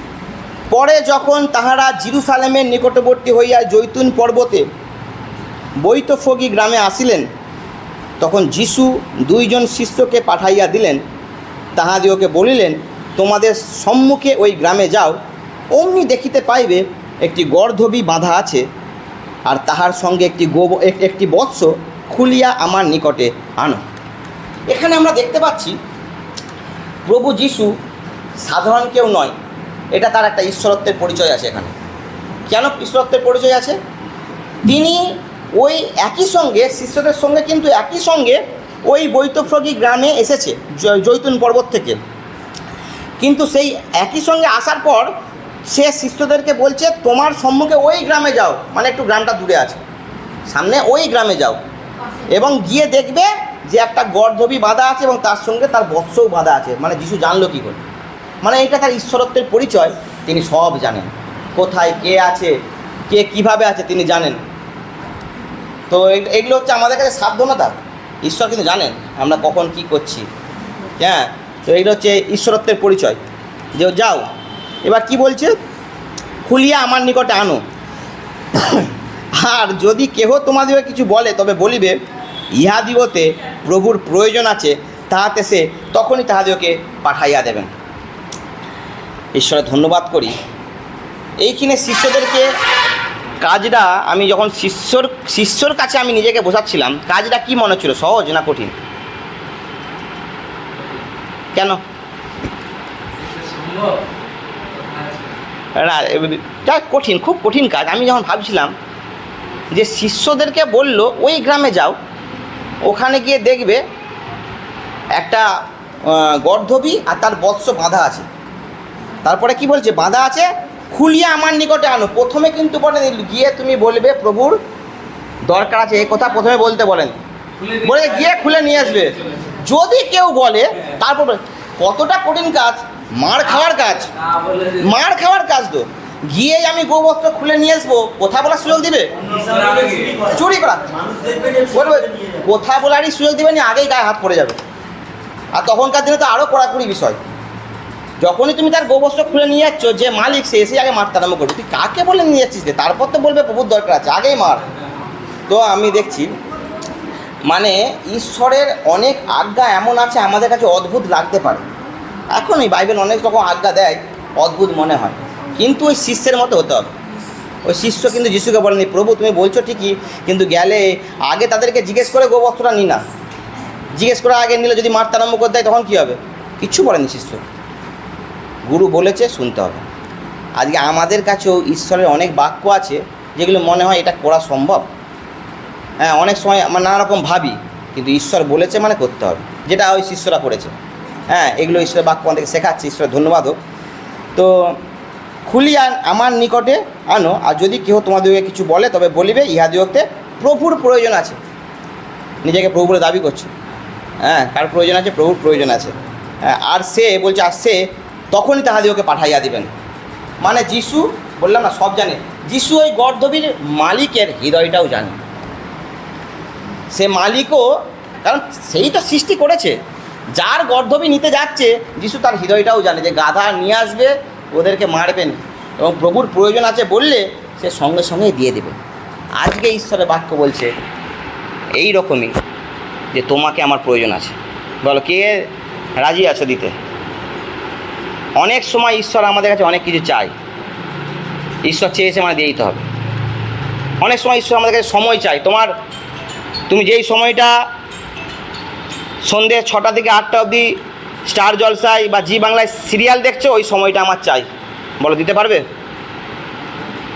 পরে যখন তাহারা জেরুজালেমের নিকটবর্তী হইয়া জৈতুন পর্বতে বৈতফগী গ্রামে আসিলেন, তখন যিশু 2 জন শিষ্যকে পাঠাইয়া দিলেন, তাহাদিওকে বলিলেন, তোমাদের সম্মুখে ওই গ্রামে যাও, অমনি দেখিতে পাইবে একটি গর্ধবী বাঁধা আছে, আর তাহার সঙ্গে একটি বৎস খুলিয়া আমার নিকটে আনো। এখানে আমরা দেখতে পাচ্ছি প্রভু যিশু সাধারণ কেউ নয়, এটা তার একটা ঈশ্বরত্বের পরিচয় আছে। এখানে কেন ঈশ্বরত্বের পরিচয় আছে? তিনি ওই একই সঙ্গে শিষ্যদের সঙ্গে কিন্তু একই সঙ্গে ওই বৈতফগী গ্রামে এসেছে জৈতুন পর্বত থেকে, কিন্তু সেই একই সঙ্গে আসার পর সে শিষ্যদেরকে বলছে তোমার সম্মুখে ওই গ্রামে যাও, মানে একটু গ্রামটা দূরে আছে, সামনে ওই গ্রামে যাও এবং গিয়ে দেখবে যে একটা গর্ধবী বাঁধা আছে এবং তার সঙ্গে তার বৎসও বাঁধা আছে। মানে যিশু জানলো কী করে? মানে এটা তার ঈশ্বরত্বের পরিচয়। তিনি সব জানেন, কোথায় কে আছে, কে কিভাবে আছে তিনি জানেন। তো এগুলো হচ্ছে আমাদের কাছে সাবধানতা। ঈশ্বর কিন্তু জানেন আমরা কখন কি করছি। হ্যাঁ, তো এগুলো হচ্ছে ঈশ্বরত্বের পরিচয়। যে যাও, এবার কি বলছে, খুলিয়া আমার নিকটে আনো, আর যদি কেহ তোমাদিকে কিছু বলে তবে বলিবে ইহাদিগতে প্রভুর প্রয়োজন আছে, তাহাতে সে তখনই তাহাদিগকে পাঠাইয়া দেবেন। ঈশ্বরের ধন্যবাদ করি। এইখানে শিষ্যদেরকে কাজটা আমি যখন শিষ্যর কাছে আমি নিজেকে বোঝাচ্ছিলাম, কাজটা কি মনে হচ্ছিল, সহজ না কঠিন? কেন না, কঠিন, খুব কঠিন কাজ। আমি যখন ভাবছিলাম যে শিষ্যদেরকে বলল ওই গ্রামে যাও, ওখানে গিয়ে দেখবে একটা গর্ধবী আর তার বৎস বাঁধা আছে। তারপরে কি বলছে, বাঁধা আছে, খুলিয়া আমার নিকটে আনো। প্রথমে কিন্তু বলেন গিয়ে তুমি বলবে প্রভুর দরকার আছে, এই কথা প্রথমে বলতে বলেন, বলে গিয়ে খুলে নিয়ে আসবে। যদি কেউ বলে, তারপর কতটা কঠিন কাজ, মার খাওয়ার কাজ, মার খাওয়ার কাজ। তো গিয়ে আমি গোবস্ত্র খুলে নিয়ে আসবো, কথা বলার সুযোগ দিবে? চুরি করা বলবে, কথা বলারই সুযোগ দিবে না, আগেই গায়ে হাত পড়ে যাবে। আর তখনকার দিনে তো আরও কড়াকড়ি বিষয়। যখনই তুমি তার গোবস্ত্র খুলে নিয়ে যাচ্ছ, যে মালিক সে এসে আগে মারতে আরম্ভ করবে। তুই কাকে বলে নিয়ে যাচ্ছিস? তারপর তো বলবে প্রভুর দরকার আছে, আগেই মার। তো আমি দেখছি মানে ঈশ্বরের অনেক আজ্ঞা এমন আছে আমাদের কাছে অদ্ভুত লাগতে পারে। এখনই বাইবেল অনেক রকম আজ্ঞা দেয়, অদ্ভুত মনে হয়, কিন্তু ওই শিষ্যের মতো হতে হবে। ওই শিষ্য কিন্তু যিশুকে বলেনি প্রভু তুমি বলছো ঠিকই, কিন্তু গেলে আগে তাদেরকে জিজ্ঞেস করে গোবস্ত্রটা নি না, জিজ্ঞেস করে আগে নিলে যদি মারতে আরম্ভ করে দেয় তখন কী হবে? কিচ্ছু বলেনি শিষ্য, গুরু বলেছে শুনতে হবে। আজকে আমাদের কাছেও ঈশ্বরের অনেক বাক্য আছে যেগুলো মনে হয় এটা করা সম্ভব। হ্যাঁ, অনেক সময় আমরা নানা রকম ভাবি, কিন্তু ঈশ্বর বলেছে মানে করতে হবে, যেটা ওই শিষ্যরা করেছে। হ্যাঁ, এগুলো ঈশ্বরের বাক্য আমাদেরকে শেখাচ্ছে, ঈশ্বরের ধন্যবাদ হোক। তো খুলিয়া আমার নিকটে আনো, আর যদি কেউ তোমাদেরকে কিছু বলে তবে বলিবে ইহাদিগতে প্রভুর প্রয়োজন আছে। নিজেকে প্রভু বলে দাবি করছে, হ্যাঁ, কার প্রয়োজন আছে? প্রভুর প্রয়োজন আছে। হ্যাঁ, আর সে বলছে, আর সে তখনই তাহাদিওকে পাঠাইয়া দিবেন। মানে যিশু, বললাম না, সব জানে। যিশু ওই গর্দভীর মালিকের হৃদয়টাও জানে। সে মালিকও, কারণ সেই তো সৃষ্টি করেছে। যার গর্দভী নিতে যাচ্ছে, যিশু তার হৃদয়টাও জানে যে গাধা নিয়ে আসবে, ওদেরকে মারবেন, এবং প্রভুর প্রয়োজন আছে বললে সে সঙ্গে সঙ্গেই দিয়ে দেবে। আজকে ঈশ্বরের বাক্য বলছে এই রকমই, যে তোমাকে আমার প্রয়োজন আছে। বলো, কে রাজি আছো দিতে? অনেক সময় ঈশ্বর আমাদের কাছে অনেক কিছু চাই, ঈশ্বর চেয়েছে মানে দিয়ে দিতে হবে। অনেক সময় ঈশ্বর আমাদের কাছে সময় চাই। তুমি যেই সময়টা সন্ধ্যে 6টা থেকে 8টা অবধি স্টার জলসায় বা জি বাংলায় সিরিয়াল দেখছো, ওই সময়টা আমার চাই। বলো, দিতে পারবে?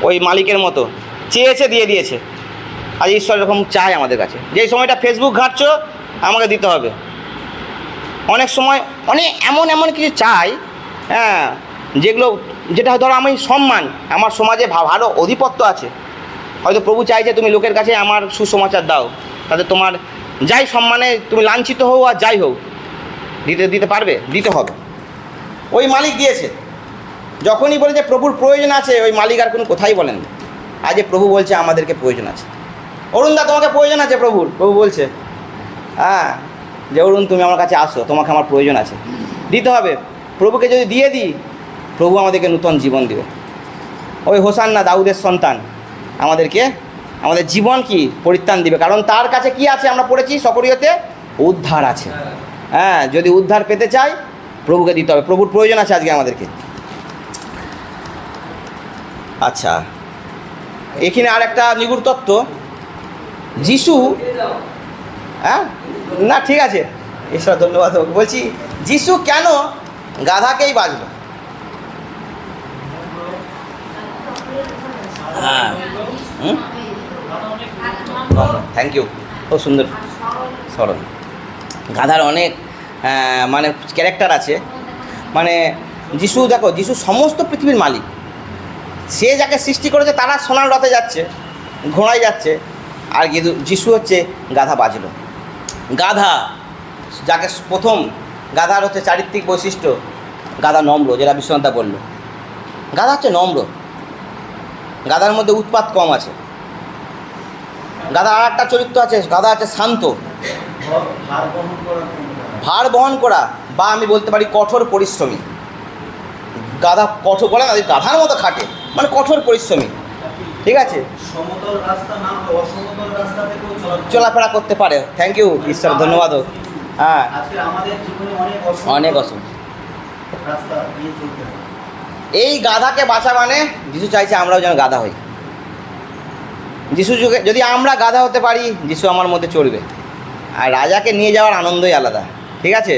ওই মালিকের মতো চেয়েছে, দিয়ে দিয়েছে। আজ ঈশ্বর এরকম চায় আমাদের কাছে, যেই সময়টা ফেসবুক ঘাঁটছো আমাকে দিতে হবে। অনেক সময় এমন কিছু চাই, হ্যাঁ, যেটা ধরো আমি সম্মান, আমার সমাজে ভালো অধিপত্য আছে, হয়তো প্রভু চাইছে তুমি লোকের কাছে আমার সুসমাচার দাও, তাতে তোমার যাই সম্মানে তুমি লাঞ্ছিত হও আর যাই হোক, দিতে পারবে? দিতে হবে। ওই মালিক দিয়েছে। যখনই বলে যে প্রভুর প্রয়োজন আছে, ওই মালিক আর কোনো কথাই বলেন না। আজ প্রভু বলছে আমাদেরকে প্রয়োজন আছে। অরুণদা, তোমাকে প্রয়োজন আছে প্রভুর। প্রভু বলছে, হ্যাঁ, যে অরুণ তুমি আমার কাছে আসো, তোমাকে আমার প্রয়োজন আছে। দিতে হবে। প্রভুকে যদি দিয়ে দিই, প্রভু আমাদেরকে নূতন জীবন দেবে। ওই হোসান্না, দাউদের সন্তান, আমাদের জীবন কি পরিত্রাণ দিবে। কারণ তার কাছে কি আছে? আমরা পড়েছি সকরিয়তে, উদ্ধার আছে। হ্যাঁ, যদি উদ্ধার পেতে চাই, প্রভুকে দিতে হবে। প্রভুর প্রয়োজন আছে আজকে আমাদেরকে। আচ্ছা, এখানে আর একটা নিগুড় তত্ত্ব। যিশু, হ্যাঁ, না ঠিক আছে, ঈশ্বর ধন্যবাদ। বলছি, যিশু কেন গাধাকেই বাঁচল? হ্যাঁ, থ্যাংক ইউ, খুব সুন্দর স্মরণ। গাধার অনেক মানে ক্যারেক্টার আছে। মানে যিশু, দেখো, যিশু সমস্ত পৃথিবীর মালিক। সে যাকে সৃষ্টি করেছে তারা সোনার রথে যাচ্ছে, ঘোড়ায় যাচ্ছে, আর যিশু হচ্ছে গাধা বাজলো। গাধা, যাকে প্রথম, গাধার হচ্ছে চারিত্রিক বৈশিষ্ট্য, গাধা নম্র, যেটা বিশ্বনাথদা বলল। গাধা হচ্ছে নম্র, গাধার মধ্যে উৎপাত কম আছে। গাধার আর একটা চরিত্র আছে, গাধা আছে শান্ত, ভার বহন করা, বা আমি বলতে পারি কঠোর পরিশ্রমী। গাধা কঠোর, বলে না, গাধার মতো খাটে, মানে কঠোর পরিশ্রমী। ঠিক আছে, সমতল রাস্তা না হলে অসমতল রাস্তা থেকেও চলাফেরা করতে পারে। থ্যাংক ইউ, ঈশ্বর ধন্যবাদ। হ্যাঁ, আজকে আমাদের জীবনে অনেক অসুবিধা রাস্তা দিয়ে চলতে হয়। এই গাধাকে বাঁচা মানে যিশু চাইছে আমরাও যেন গাধা হই। যিশু যুগে যদি আমরা গাধা হতে পারি, যিশু আমার মধ্যে চলবে। আর রাজাকে নিয়ে যাওয়ার আনন্দই আলাদা। ঠিক আছে,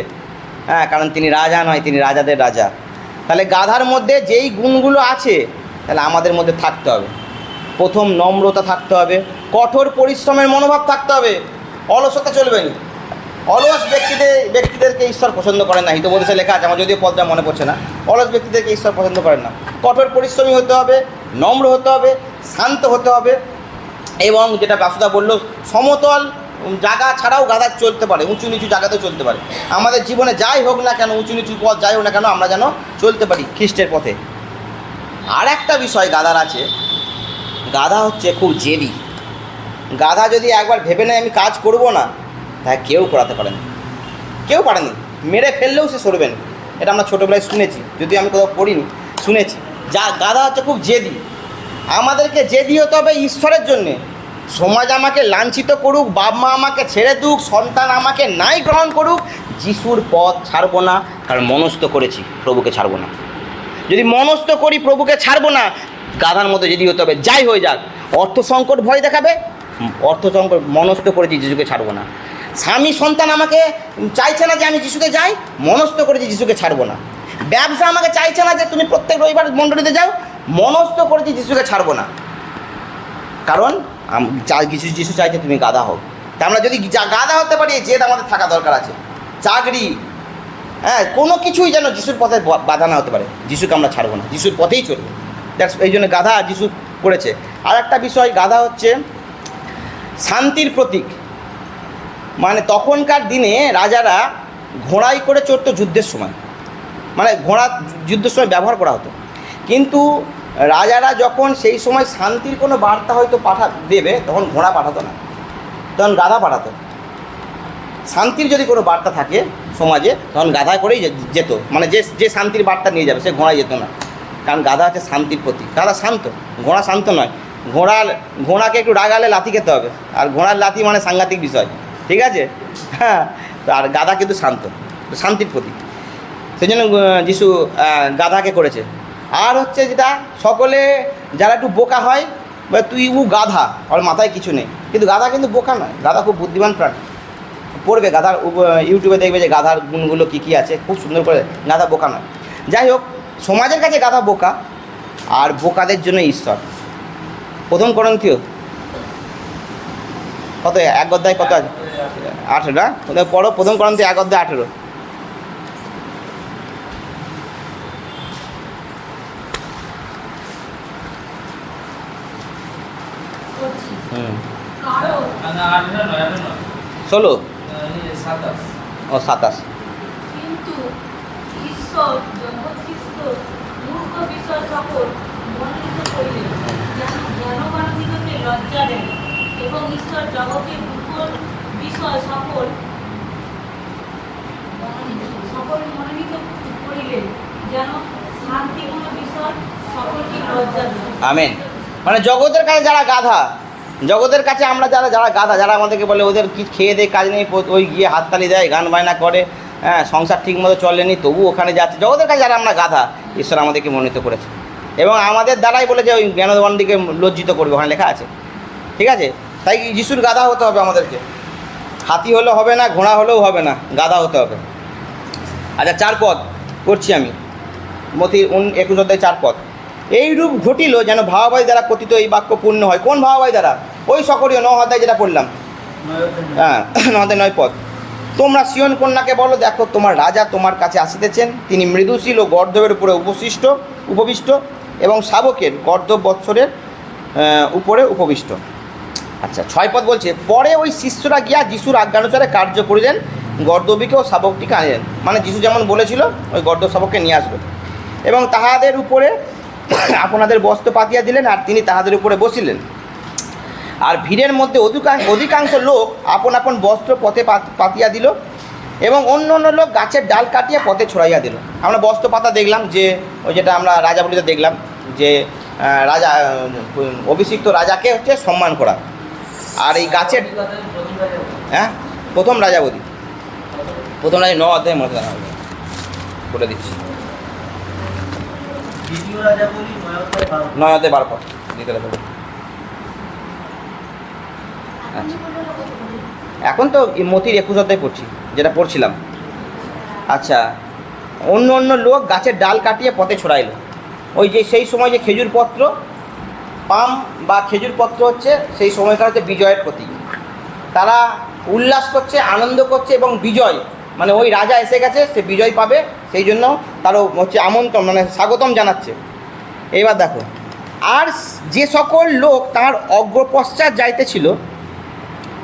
হ্যাঁ, কারণ তিনি রাজা নয়, তিনি রাজাদের রাজা। তাহলে গাধার মধ্যে যেই গুণগুলো আছে, তাহলে আমাদের মধ্যে থাকতে হবে। প্রথম, নম্রতা থাকতে হবে, কঠোর পরিশ্রমের মনোভাব থাকতে হবে। অলসতা চলবে না। অলস ব্যক্তিদেরকে ঈশ্বর পছন্দ করেন না। হিতোপদেশে লেখা আছে, আমার যদিও পদটা মনে পড়ছে না। অলস ব্যক্তিদেরকে ঈশ্বর পছন্দ করেন না। কঠোর পরিশ্রমী হতে হবে, নম্র হতে হবে, শান্ত হতে হবে, এবং যেটা বাসুদা বললো, সমতল জায়গা ছাড়াও গাধা চলতে পারে, উঁচু নিচু জায়গাতেও চলতে পারে। আমাদের জীবনে যাই হোক না কেন, উঁচু নিচু পথ যাই হোক না কেন, আমরা যেন চলতে পারি খ্রিস্টের পথে। আর একটা বিষয় গাধার আছে, গাধা হচ্ছে খুব জেদি। গাধা যদি একবার ভেবে নেয় আমি কাজ করব না, তাই কেউ করাতে পারেনি, কেউ পারেনি। মেরে ফেললেও সে সরবেন। এটা আমরা ছোটোবেলায় শুনেছি, যদিও আমি কোথাও পড়িনি, শুনেছি। গাধা হচ্ছে খুব জেদি। আমাদেরকে জেদি হতে হবে ঈশ্বরের জন্যে। সমাজ আমাকে লাঞ্ছিত করুক, বাপ মা আমাকে ছেড়ে দুক, সন্তান আমাকে নাই গ্রহণ করুক, যিশুর পথ ছাড়বো না, কারণ মনস্থ করেছি প্রভুকে ছাড়বো না। যদি মনস্থ করি প্রভুকে ছাড়বো না, গাধার মধ্যে জেদি হতে হবে, যাই হয়ে যাক। অর্থ সংকট ভয় দেখাবে, অর্থ সংকট, মনস্থ করেছি যিশুকে ছাড়বো না। স্বামী সন্তান আমাকে চাইছে না যে আমি যিশুকে যাই, মনস্থ করেছি যিশুকে ছাড়বো না। ব্যবসা আমাকে চাইছে না যে তুমি প্রত্যেক রবিবার মণ্ডলীতে যাও, মনস্থ করেছি যিশুকে ছাড়বো না। কারণ যিশু চাইছে তুমি গাধা হোক। তা আমরা যদি গাধা হতে পারি, জেদ আমাদের থাকা দরকার আছে। চাকরি, হ্যাঁ, কোনো কিছুই যেন যিশুর পথে বাধা না হতে পারে। যিশুকে আমরা ছাড়বো না, যিশুর পথেই চলবে। এই জন্য গাধা যিশু করেছে। আর একটা বিষয়, গাধা হচ্ছে শান্তির প্রতীক। মানে তখনকার দিনে রাজারা ঘোড়ায় করে চড়তো যুদ্ধের সময়, মানে ঘোড়া যুদ্ধের সময় ব্যবহার করা হতো। কিন্তু রাজারা যখন সেই সময় শান্তির কোনো বার্তা হয়তো দেবে, তখন ঘোড়া পাঠাতো না, তখন গাধা পাঠাতো। শান্তির যদি কোনো বার্তা থাকে সমাজে, তখন গাধা করেই যেত, মানে যে শান্তির বার্তা নিয়ে যাবে সে ঘোড়ায় যেত না, কারণ গাধা হচ্ছে শান্তির প্রতীক। গাধা শান্ত, ঘোড়া শান্ত নয়। ঘোড়াকে একটু রাগালে লাথি খেতে হবে, আর ঘোড়ার লাথি মানে সাংঘাতিক বিষয়, ঠিক আছে? হ্যাঁ, আর গাধা কিন্তু শান্ত, শান্তির প্রতীক। সেই জন্য যিশু গাধাকে করেছে। আর হচ্ছে যেটা সকলে যারা একটু বোকা হয়, তুই গাধা, আর মাথায় কিছু নেই, কিন্তু গাধা কিন্তু বোকা নয়, গাধা খুব বুদ্ধিমান প্রাণী। পড়বে গাধার, ইউটিউবে দেখবে যে গাধার গুণগুলো কী কী আছে, খুব সুন্দর করে। গাধা বোকা নয়। যাই হোক, সমাজের কাছে গাধা বোকা, আর বোকাদের জন্য ঈশ্বর। প্রথম করন্থীয় কত, 1 অধ্যায় কত আছে? 18 না? পড়ো, প্রথম করন্থীয় 1 অধ্যায় 18। করছি। হুম, কারণ 16 27। ও 27। কিন্তু ঈশ্বর জগৎসৃষ্ট মূর্খ বিষয় সকল মনোনীত করিলেন, যেন জ্ঞানবানদিগকে লজ্জা দেন, এবং ঈশ্বর জগতের দুর্বল বিষয় সকল মনোনীত করিলেন, যেন শান্তিপূর্ণ বিষয় সকলকে লজ্জা দেন। আমেন। মানে জগতের কাছে যারা গাধা, জগতের কাছে আমরা যারা গাধা, যারা আমাদেরকে বলে ওদের কি খেয়ে দেয় কাজ নেই, ওই গিয়ে হাততালি দেয়, গান বায়না করে, হ্যাঁ, সংসার ঠিক মতো চলেনি তবু ওখানে যাচ্ছে, জগতের কাছে যারা আমরা গাধা, ঈশ্বর আমাদেরকে মনোনীত করেছে, এবং আমাদের দ্বারাই বলে যে ওই জ্ঞানবানদিকে লজ্জিত করবে, ওখানে লেখা আছে, ঠিক আছে? তাই যিশুর গাধা হতে হবে আমাদেরকে। হাতি হলেও হবে না, ঘোড়া হলেও হবে না, গাধা হতে হবে। আচ্ছা, 4 পদ করছি আমি, মতির 21 অধ্যায় 4 পদ। এই রূপ ঘটিল যেন ভাবাবাই দ্বারা কথিত এই বাক্য পূর্ণ হয়। কোন ভাবাবাই দ্বারা? ওই সকরীয় 9 অধ্যায় যেটা পড়লাম, হ্যাঁ, 9 অধ্যায় 9 পদ। তোমরা সিয়ন কন্যাকে বলো, দেখো তোমার রাজা তোমার কাছে আসিতেছেন, তিনি মৃদুশীল ও গর্দবের উপরে উপবিষ্ট এবং শাবকের গর্দব বৎসরের উপরে উপবিষ্ট। আচ্ছা, 6 পদ বলছে, পরে ওই শিষ্যরা গিয়া যিশুর আজ্ঞানুসারে কার্য করিলেন, গর্দবিকে ও শাবকটিকে আনিলেন। মানে যিশু যেমন বলেছিল ওই গর্দব শাবককে নিয়ে আসবে, এবং তাহাদের উপরে আপনাদের বস্ত্র পাতিয়া দিলেন, আর তিনি তাহাদের উপরে বসিলেন। আর ভিড়ের মধ্যে অধিকাংশ লোক আপন আপন বস্ত্র পথে পাতিয়া দিল, এবং অন্য অন্য লোক গাছের ডাল কাটিয়া পথে ছড়াইয়া দিল। আমরা বস্ত্র পাতা দেখলাম, যে ওই যেটা আমরা রাজাবলিতে দেখলাম, যে রাজা অভিষিক্ত রাজাকে হচ্ছে সম্মান করা। আর এই গাছের, হ্যাঁ, প্রথম রাজা 9 অধ্যায় মধ্যে বলে দিচ্ছি, দ্বিতীয় রাজা বলি 9 অধ্যায় 12 পদ দিতে হবে। আচ্ছা, এখন তো মতির 21 অধ্যায় পড়ছি, যেটা পড়ছিলাম। আচ্ছা, অন্য অন্য লোক গাছের ডাল কাটিয়ে পথে ছড়াইল। ওই যে সেই সময় যে খেজুর পত্র, পাম বা খেজুর পত্র হচ্ছে সেই সময়কার হচ্ছে বিজয়ের প্রতীক। তারা উল্লাস করছে, আনন্দ করছে, এবং বিজয় মানে ওই রাজা এসে গেছে, সে বিজয় পাবে, সেই জন্য তারও হচ্ছে আমন্ত্রণ, মানে স্বাগতম জানাচ্ছে। এইবার দেখো, আর যে সকল লোক তাহার অগ্রপশ্চাৎ যাইতেছিল,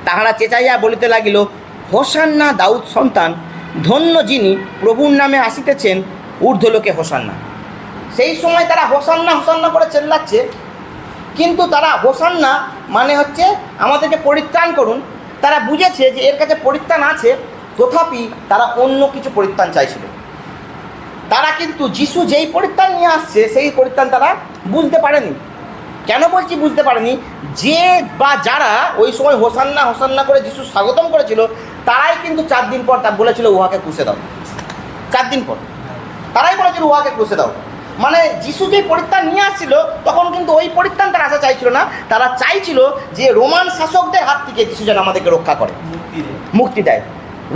তাহারা চেঁচাইয়া বলিতে লাগিল, হোসান্না দাউদ সন্তান, ধন্য যিনি প্রভুর নামে আসিতেছেন, ঊর্ধ্বলোকে হোসান্না। সেই সময় তারা হোসান্না হোসান্না করে চেল্লাচ্ছে, কিন্তু তারা হোসান্না মানে হচ্ছে আমাদেরকে পরিত্রাণ করুন, তারা বুঝেছে যে এর কাছে পরিত্রাণ আছে, তথাপি তারা অন্য কিছু পরিত্রাণ চাইছিল। তারা কিন্তু যিশু যেই পরিত্রাণ নিয়ে আসছে সেই পরিত্রাণ তারা বুঝতে পারেনি। কেন বলছি বুঝতে পারেনি? যে বা যারা ওই সময় হোসান্না হোসান্না করে যিশু স্বাগতম করেছিল, তারাই কিন্তু 4 দিন পর তা বলেছিল উহাকে ক্রুশে দাও। 4 দিন পর তারাই বলেছিল উহাকে ক্রুশে দাও। মানে যিশু যে পরিত্রাণ নিয়ে আসছিল, তখন কিন্তু ওই পরিত্রাণ তারা আশা চাইছিল না, তারা চাইছিল যে রোমান শাসকদের হাত থেকে যিশু যেন আমাদেরকে রক্ষা করে, মুক্তি দেয়,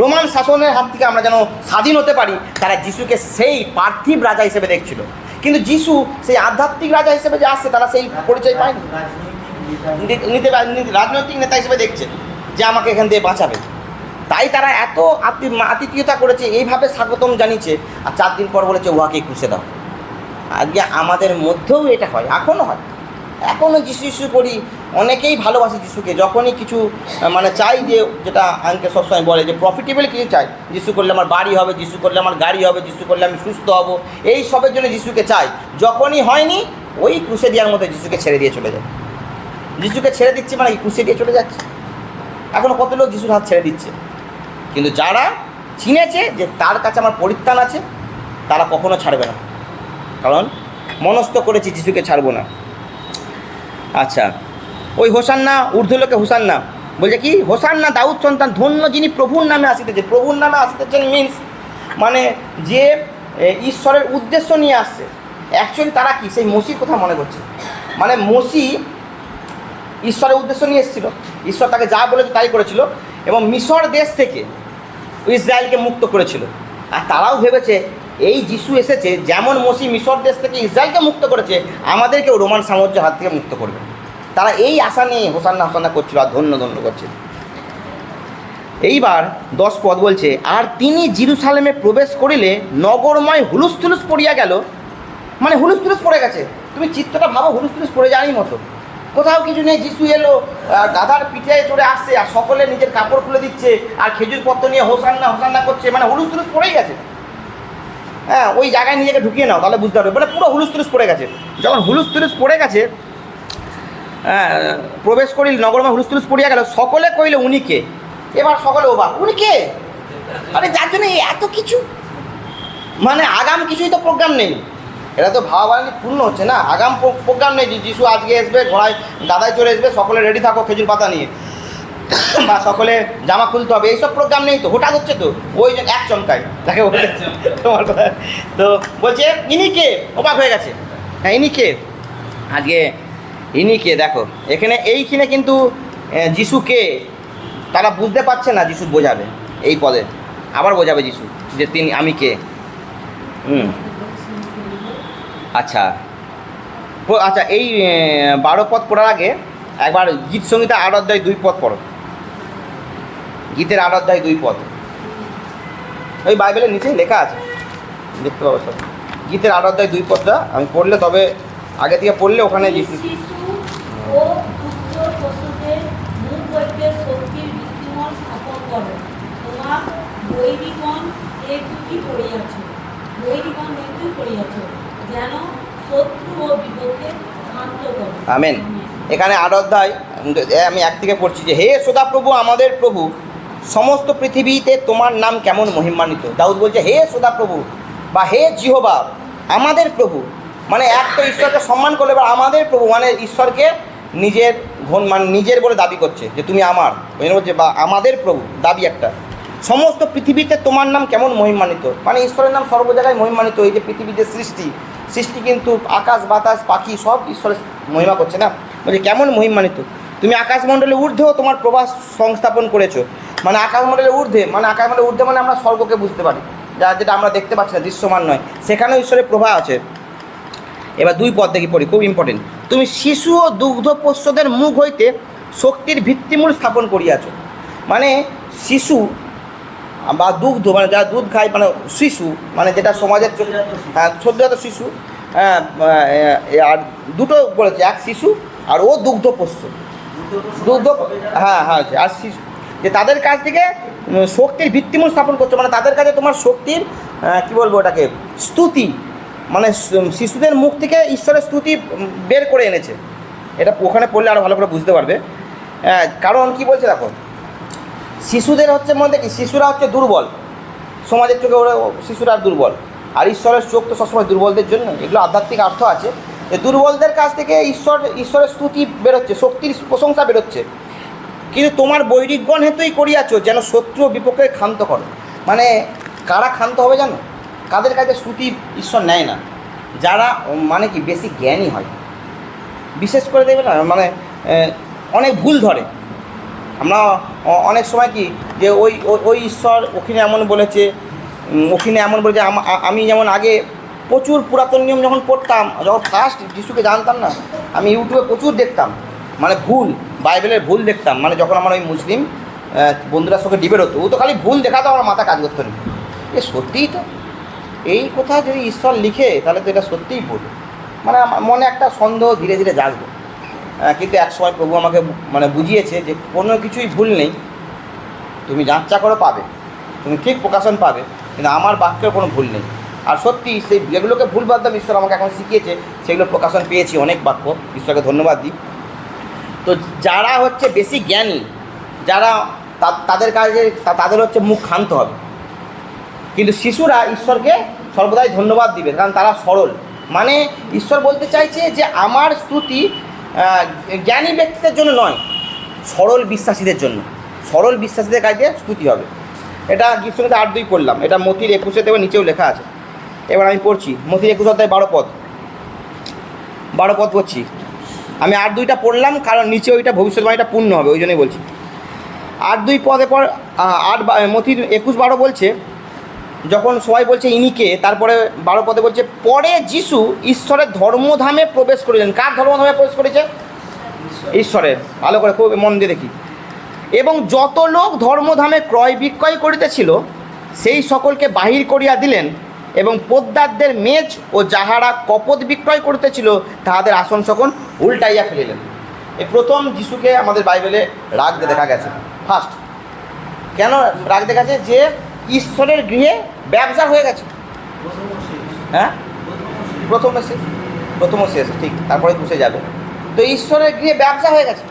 রোমান শাসনের হাত থেকে আমরা যেন স্বাধীন হতে পারি। তারা যিশুকে সেই পার্থিব রাজা হিসেবে দেখছিল, কিন্তু যিশু সেই আধ্যাত্মিক রাজা হিসেবে যে আসছে, তারা সেই পরিচয় পায়নি। রাজনৈতিক নেতা হিসেবে দেখছে যে আমাকে এখান থেকে বাঁচাবে, তাই তারা এত আতিথেয়তা করেছে, এইভাবে স্বাগতম জানিয়েছে, আর 4 দিন পর বলেছে উহাকে ক্রুশে দাও। আজকে আমাদের মধ্যেও এটা হয়, এখনও হয়, এখনও যিশু যিশু করি, অনেকেই ভালোবাসে যিশুকে, যখনই কিছু মানে চাই, যে যেটা আঙ্কে সবসময় বলে যে প্রফিটেবল কিছু চাই, যিশু করলে আমার বাড়ি হবে, যিশু করলে আমার গাড়ি হবে, যিশু করলে আমি সুস্থ হব, এই সবের জন্য যিশুকে চাই। যখনই হয়নি, ওই ক্রুশে দেওয়ার মতো যিশুকে ছেড়ে দিয়ে চলে যায়। যিশুকে ছেড়ে দিচ্ছে মানে ক্রুশে দিয়ে চলে যাচ্ছে। এখনও কত লোক যিশুর হাত ছেড়ে দিচ্ছে, কিন্তু যারা চিনেছে যে তার কাছে আমার পরিত্রাণ আছে, তারা কখনো ছাড়বে না, কারণ মনস্থ করেছি যিশুকে ছাড়বো না। আচ্ছা, ওই হোসান্না, ঊর্ধ্বলোকে হোসান্না বলছে কি, হোসান্না দাউদ সন্তান, ধন্য যিনি প্রভুর নামে আসিতেছে। প্রভুর নামে আসিতেছেন মিন্স মানে যে ঈশ্বরের উদ্দেশ্য নিয়ে আসছে। অ্যাকচুয়ালি তারা কি সেই মসির কথা মনে করছে, মানে মসি ঈশ্বরের উদ্দেশ্য নিয়ে এসেছিল, ঈশ্বর তাকে যা বলেছে তাই করেছিল, এবং মিশর দেশ থেকে ইসরায়েলকে মুক্ত করেছিল। আর তারাও ভেবেছে এই যিশু এসেছে, যেমন মসি মিশর দেশ থেকে ইসরায়েলকে মুক্ত করেছে, আমাদেরকেও রোমান সাম্রাজ্যের হাত থেকে মুক্ত করবে। তারা এই আশা নিয়ে হোসান্না হোসান্না করছিল আর ধন্য ধন্য করছিল। এইবার 10 পদ বলছে, আর তিনি জেরুসালেমে প্রবেশ করিলে নগরময় হুলুস থুলুস পড়িয়া গেল। মানে হুলুস থুলুস পড়ে গেছে, তুমি চিত্রটা ভাবো, হুলুস থুলুস পড়ে যাওয়ারই মতো। কোথাও কিছু নেই, যিশু এলো, গাধার পিঠে চড়ে আসছে, আর সকলে নিজের কাপড় খুলে দিচ্ছে, আর খেজুর পত্র নিয়ে হোসান্না হোসান্না করছে, মানে হুলুস থুলুস পড়েই গেছে। হ্যাঁ, ওই জায়গায় নিজেকে ঢুকিয়ে নাও, তাহলে বুঝতে পারবে, মানে পুরো হুলুস থুলুস পড়ে গেছে। যখন হুলুস থুলুস পড়ে গেছে, প্রবেশ করিল নগরময় হুলুস থুলুস পড়িয়া গেল, সকলে কইল উনি কে। এবার সকলে ওবা, উনি কে? আরে যার জন্য এত কিছু, মানে আগাম কিছুই তো প্রোগ্রাম নেই। এটা তো ভাবাবানি পূর্ণ হচ্ছে না, আগাম প্রোগ্রাম নেই যে যিশু আজকে আসবে, ঘোড়ায় গাদায় চলে আসবে, সকলে রেডি থাকো খেজুর পাতা নিয়ে, বা সকলে জামা খুলতে হবে, এইসব প্রোগ্রাম নেই তো, হঠাৎ হচ্ছে তো, ওই এক চমকায় তাকে তোমার কথা। তো বলছে ইনি কে, অবাক হয়ে গেছে, হ্যাঁ ইনি কে, আজকে ইনি কে। দেখো এখানে এইখানে কিন্তু যিশু কে তারা বুঝতে পারছে না, যিশু বোঝাবে এই পদে, আবার বোঝাবে যিশু যে তিনি আমি কে। আচ্ছা আচ্ছা, এই 12 পদ পড়ার আগে একবার গীত সংহিতা 8 অধ্যায় 2 পদ পড়ো। গীতের 8 অধ্যায় 2 পদ, ওই বাইবেলের নিচে লেখা আছে, দেখতে পাবো সব। গীতের 8 অধ্যায় 2 পদটা আমি পড়লে, তবে আগে থেকে পড়লে ওখানে শিশু ও পুত্র পশুদের মুখ হইতে শক্তির ভিত্তিমূল স্থাপন করো। তোমার বৈরিগণ এই দুটি করিয়াছ, যেন শত্রু ও বিপদকে শান্ত করো। আমেন। এখানে 8 অধ্যায় আমি 1 থেকে পড়ছি যে, হে সদাপ্রভু আমাদের প্রভু, সমস্ত পৃথিবীতে তোমার নাম কেমন মহিমান্বিত। দাউদ বলছে হে সদাপ্রভু বা হে জিহোবা আমাদের প্রভু, মানে এক তো ঈশ্বরকে সম্মান করলে, এবার আমাদের প্রভু মানে ঈশ্বরকে নিজের মানে নিজের বলে দাবি করছে যে তুমি আমার, ওই জন্য বলছে বা আমাদের প্রভু, দাবি একটা। সমস্ত পৃথিবীতে তোমার নাম কেমন মহিমান্বিত, মানে ঈশ্বরের নাম সর্ব জায়গায় মহিমান্বিত। এই যে পৃথিবীর যে সৃষ্টি কিন্তু আকাশ বাতাস পাখি সব ঈশ্বরের মহিমা করছে না, বলছে কেমন মহিমান্বিত। তুমি আকাশমণ্ডলের ঊর্ধ্বেও তোমার প্রভাস সংস্থাপন করেছো, মানে আকাশমণ্ডলের ঊর্ধ্বে, মানে আকাশমণ্ডলের ঊর্ধ্বে মানে আমরা স্বর্গকে বুঝতে পারি, যেটা আমরা দেখতে পাচ্ছি না, দৃশ্যমান নয়, সেখানেও ঈশ্বরের প্রভা আছে। এবার 2 পদ দেখি পড়ি, খুব ইম্পর্টেন্ট। তুমি শিশু ও দুগ্ধপোষ্যদের মুখ হইতে শক্তির ভিত্তিমূল স্থাপন করিয়াছ, মানে শিশু বা দুগ্ধ মানে যারা দুধ খায়, মানে শিশু মানে যেটা সমাজের সদ্যজাত শিশু, আর দুটো বলেছে, এক শিশু আর ও দুগ্ধপোষ্য, দুগ্ধ হ্যাঁ আর শিশু, যে তাদের কাছ থেকে শক্তির ভিত্তিমূল স্থাপন করছো, মানে তাদের কাছে তোমার শক্তির কী বলবো ওটাকে, স্তুতি, মানে শিশুদের মুখ থেকে ঈশ্বরের স্তুতি বের করে এনেছে। এটা ওখানে পড়লে আরও ভালো করে বুঝতে পারবে। কারণ কি বলছে দেখো, শিশুদের হচ্ছে মধ্যে কি, শিশুরা হচ্ছে দুর্বল, সমাজের চোখে ওরা শিশুরা দুর্বল, আর ঈশ্বরের চোখ তো সবসময় দুর্বলদের জন্য, এগুলো আধ্যাত্মিক অর্থ আছে যে দুর্বলদের কাছ থেকে ঈশ্বরের স্তুতি বেরোচ্ছে, শক্তির প্রশংসা বেরোচ্ছে। কিন্তু তোমার বৈরিকগণ হেতুই করিয়াছ, যেন শত্রু বিপক্ষে ক্ষান্ত করো, মানে কারা ক্ষান্ত হবে জানো, কাদের কাছে স্তুতি ঈশ্বর নেয় না, যারা মানে কি বেশি জ্ঞানী হয়, বিশেষ করে দেখবে না, মানে অনেক ভুল ধরে। আমরা অনেক সময় কি যে ওই ঈশ্বর ওখানে এমন বলেছে, ওখানে এমন বলেছে। আমি যেমন আগে প্রচুর পুরাতন নিয়ম যখন পড়তাম, যখন ফার্স্ট যিশুকে জানতাম না, আমি ইউটিউবে প্রচুর দেখতাম, মানে ভুল বাইবেলের ভুল দেখতাম, মানে যখন আমার ওই মুসলিম বন্ধুরা সঙ্গে ডিবেট হতো, ও তো খালি ভুল দেখাতো, আমার মাথা কাজ করতো না। এ সত্যিই তো এই কথা যদি ঈশ্বর লিখে, তাহলে তো এটা সত্যিই ভুল, মানে আমার মনে একটা সন্দেহ ধীরে ধীরে জাগবে। কিন্তু এক সময় প্রভু আমাকে মানে বুঝিয়েছে যে কোনো কিছুই ভুল নেই, তুমি যাত্রা করে পাবে, তুমি ঠিক প্রকাশন পাবে, কিন্তু আমার বাক্যের কোনো ভুল নেই। আর সত্যি সেই যেগুলোকে ভুল বাদদাম ঈশ্বর আমাকে এখন শিখিয়েছে, সেগুলো প্রকাশন পেয়েছি অনেক বাক্য, ঈশ্বরকে ধন্যবাদ দিই। তো যারা হচ্ছে বেশি জ্ঞানী, যারা তাদের কাছে তাদের হচ্ছে মুখ ক্ষান্ত হবে, কিন্তু শিশুরা ঈশ্বরকে সর্বদাই ধন্যবাদ দিবে, কারণ তারা সরল। মানে ঈশ্বর বলতে চাইছে যে আমার স্তুতি জ্ঞানী ব্যক্তিদের জন্য নয়, সরল বিশ্বাসীদের জন্য, সরল বিশ্বাসীদের কাছে স্তুতি হবে। এটা গীতসঙ্গীতে 8:2 পড়লাম, এটা মতির 21 দেবে, নিচেও লেখা আছে। এবার আমি পড়ছি মতির 21 অধ্যায় 12 পদ পড়ছি আমি। 8:2টা পড়লাম কারণ নিচে ওইটা ভবিষ্যৎবাণীটা পূর্ণ হবে, ওই জন্যই বলছি। 8:2 পদে পর মতির 21:12 বলছে, যখন সবাই বলছে ইনিকে, তারপরে 12 পদে বলছে, পরে যিশু ঈশ্বরের ধর্মধামে প্রবেশ করেছেন। কার ধর্মধামে প্রবেশ করেছে? ঈশ্বরের। ভালো করে খুব মন দিয়ে দেখি। এবং যত লোক ধর্মধামে ক্রয় বিক্রয় করিতেছিল, সেই সকলকে বাহির করিয়া দিলেন, এবং পোদ্দারদের মেজ ও যাহারা কপত বিক্রয় করিতেছিল তাহাদের আসন সকল উল্টাইয়া ফেলিলেন। এই প্রথম যিশুকে আমাদের বাইবেলে রাগতে দেখা গেছে। ফার্স্ট কেন রাগতে গেছে? যে ঈশ্বরের গৃহে ব্যবসা হয়ে গেছে। হ্যাঁ, প্রথম শেষ ঠিক, তারপরে পুষে যাবে। তো ঈশ্বরের গৃহে ব্যবসা হয়ে গেছে।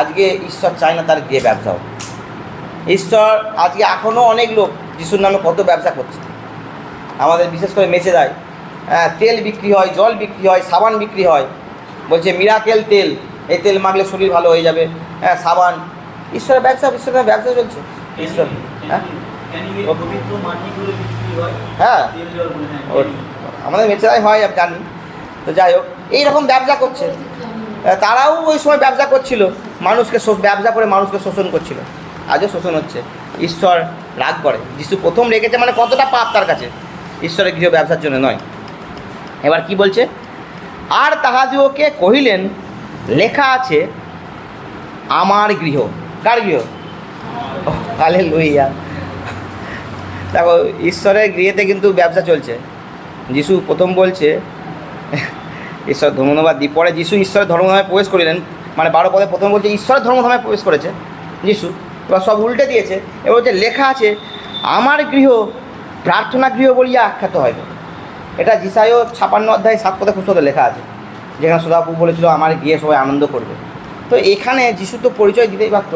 আজকে ঈশ্বর চায় না তার গৃহে ব্যবসা হোক। ঈশ্বর আজকে এখনও অনেক লোক যিশুর নামে কত ব্যবসা করছে। আমাদের বিশেষ করে মেসে যায়, তেল বিক্রি হয়, জল বিক্রি হয়, সাবান বিক্রি হয়, বলছে মিরাকেল তেল, এই তেল মাখলে শরীর ভালো হয়ে যাবে, সাবান। ঈশ্বরের ব্যবসা, ঈশ্বরের ব্যবসা চলছে। ঈশ্বর পবিত্র মাটিগুলো বিক্রি হয়, হ্যাঁ, তেল জল বলে, হ্যাঁ, আমাদের মেচেরাই হয়, আমি জানি। তো যাই হোক, এইরকম ব্যবসা করছে। তারাও ওই সময় ব্যবসা করছিল, মানুষকে ব্যবসা করে মানুষকে শোষণ করছিল। আজও শোষণ হচ্ছে। ঈশ্বর রাগ করে। যিশু প্রথম রেখেছে মানে কতটা পাপ তার কাছে, ঈশ্বরের গৃহ ব্যবসার জন্য নয়। এবার কি বলছে? আর তাহাদিওকে কহিলেন, লেখা আছে আমার গৃহ। কার গৃহ? হালেলুয়া। দেখো, ঈশ্বরের গৃহেতে কিন্তু ব্যবসা চলছে। যিশু প্রথম বলছে ঈশ্বর ধর্মধামে দিই, পরে যিশু ঈশ্বরের ধর্মধামে প্রবেশ করিলেন, মানে 12 পদে প্রথমে বলছে ঈশ্বরের ধর্মধামে প্রবেশ করেছে যিশু। এবার সব উল্টে দিয়েছে। এবার বলছে লেখা আছে আমার গৃহ প্রার্থনা গৃহ বলিয়া আখ্যাত হয়। এটা যিশাইও 56 অধ্যায় 7 পদে খুব সুন্দর লেখা আছে, যেখানে সদাপ্রভু বলেছিল আমার গৃহে সবাই আনন্দ করবে। তো এখানে যিশু তো পরিচয় দিতেই পারত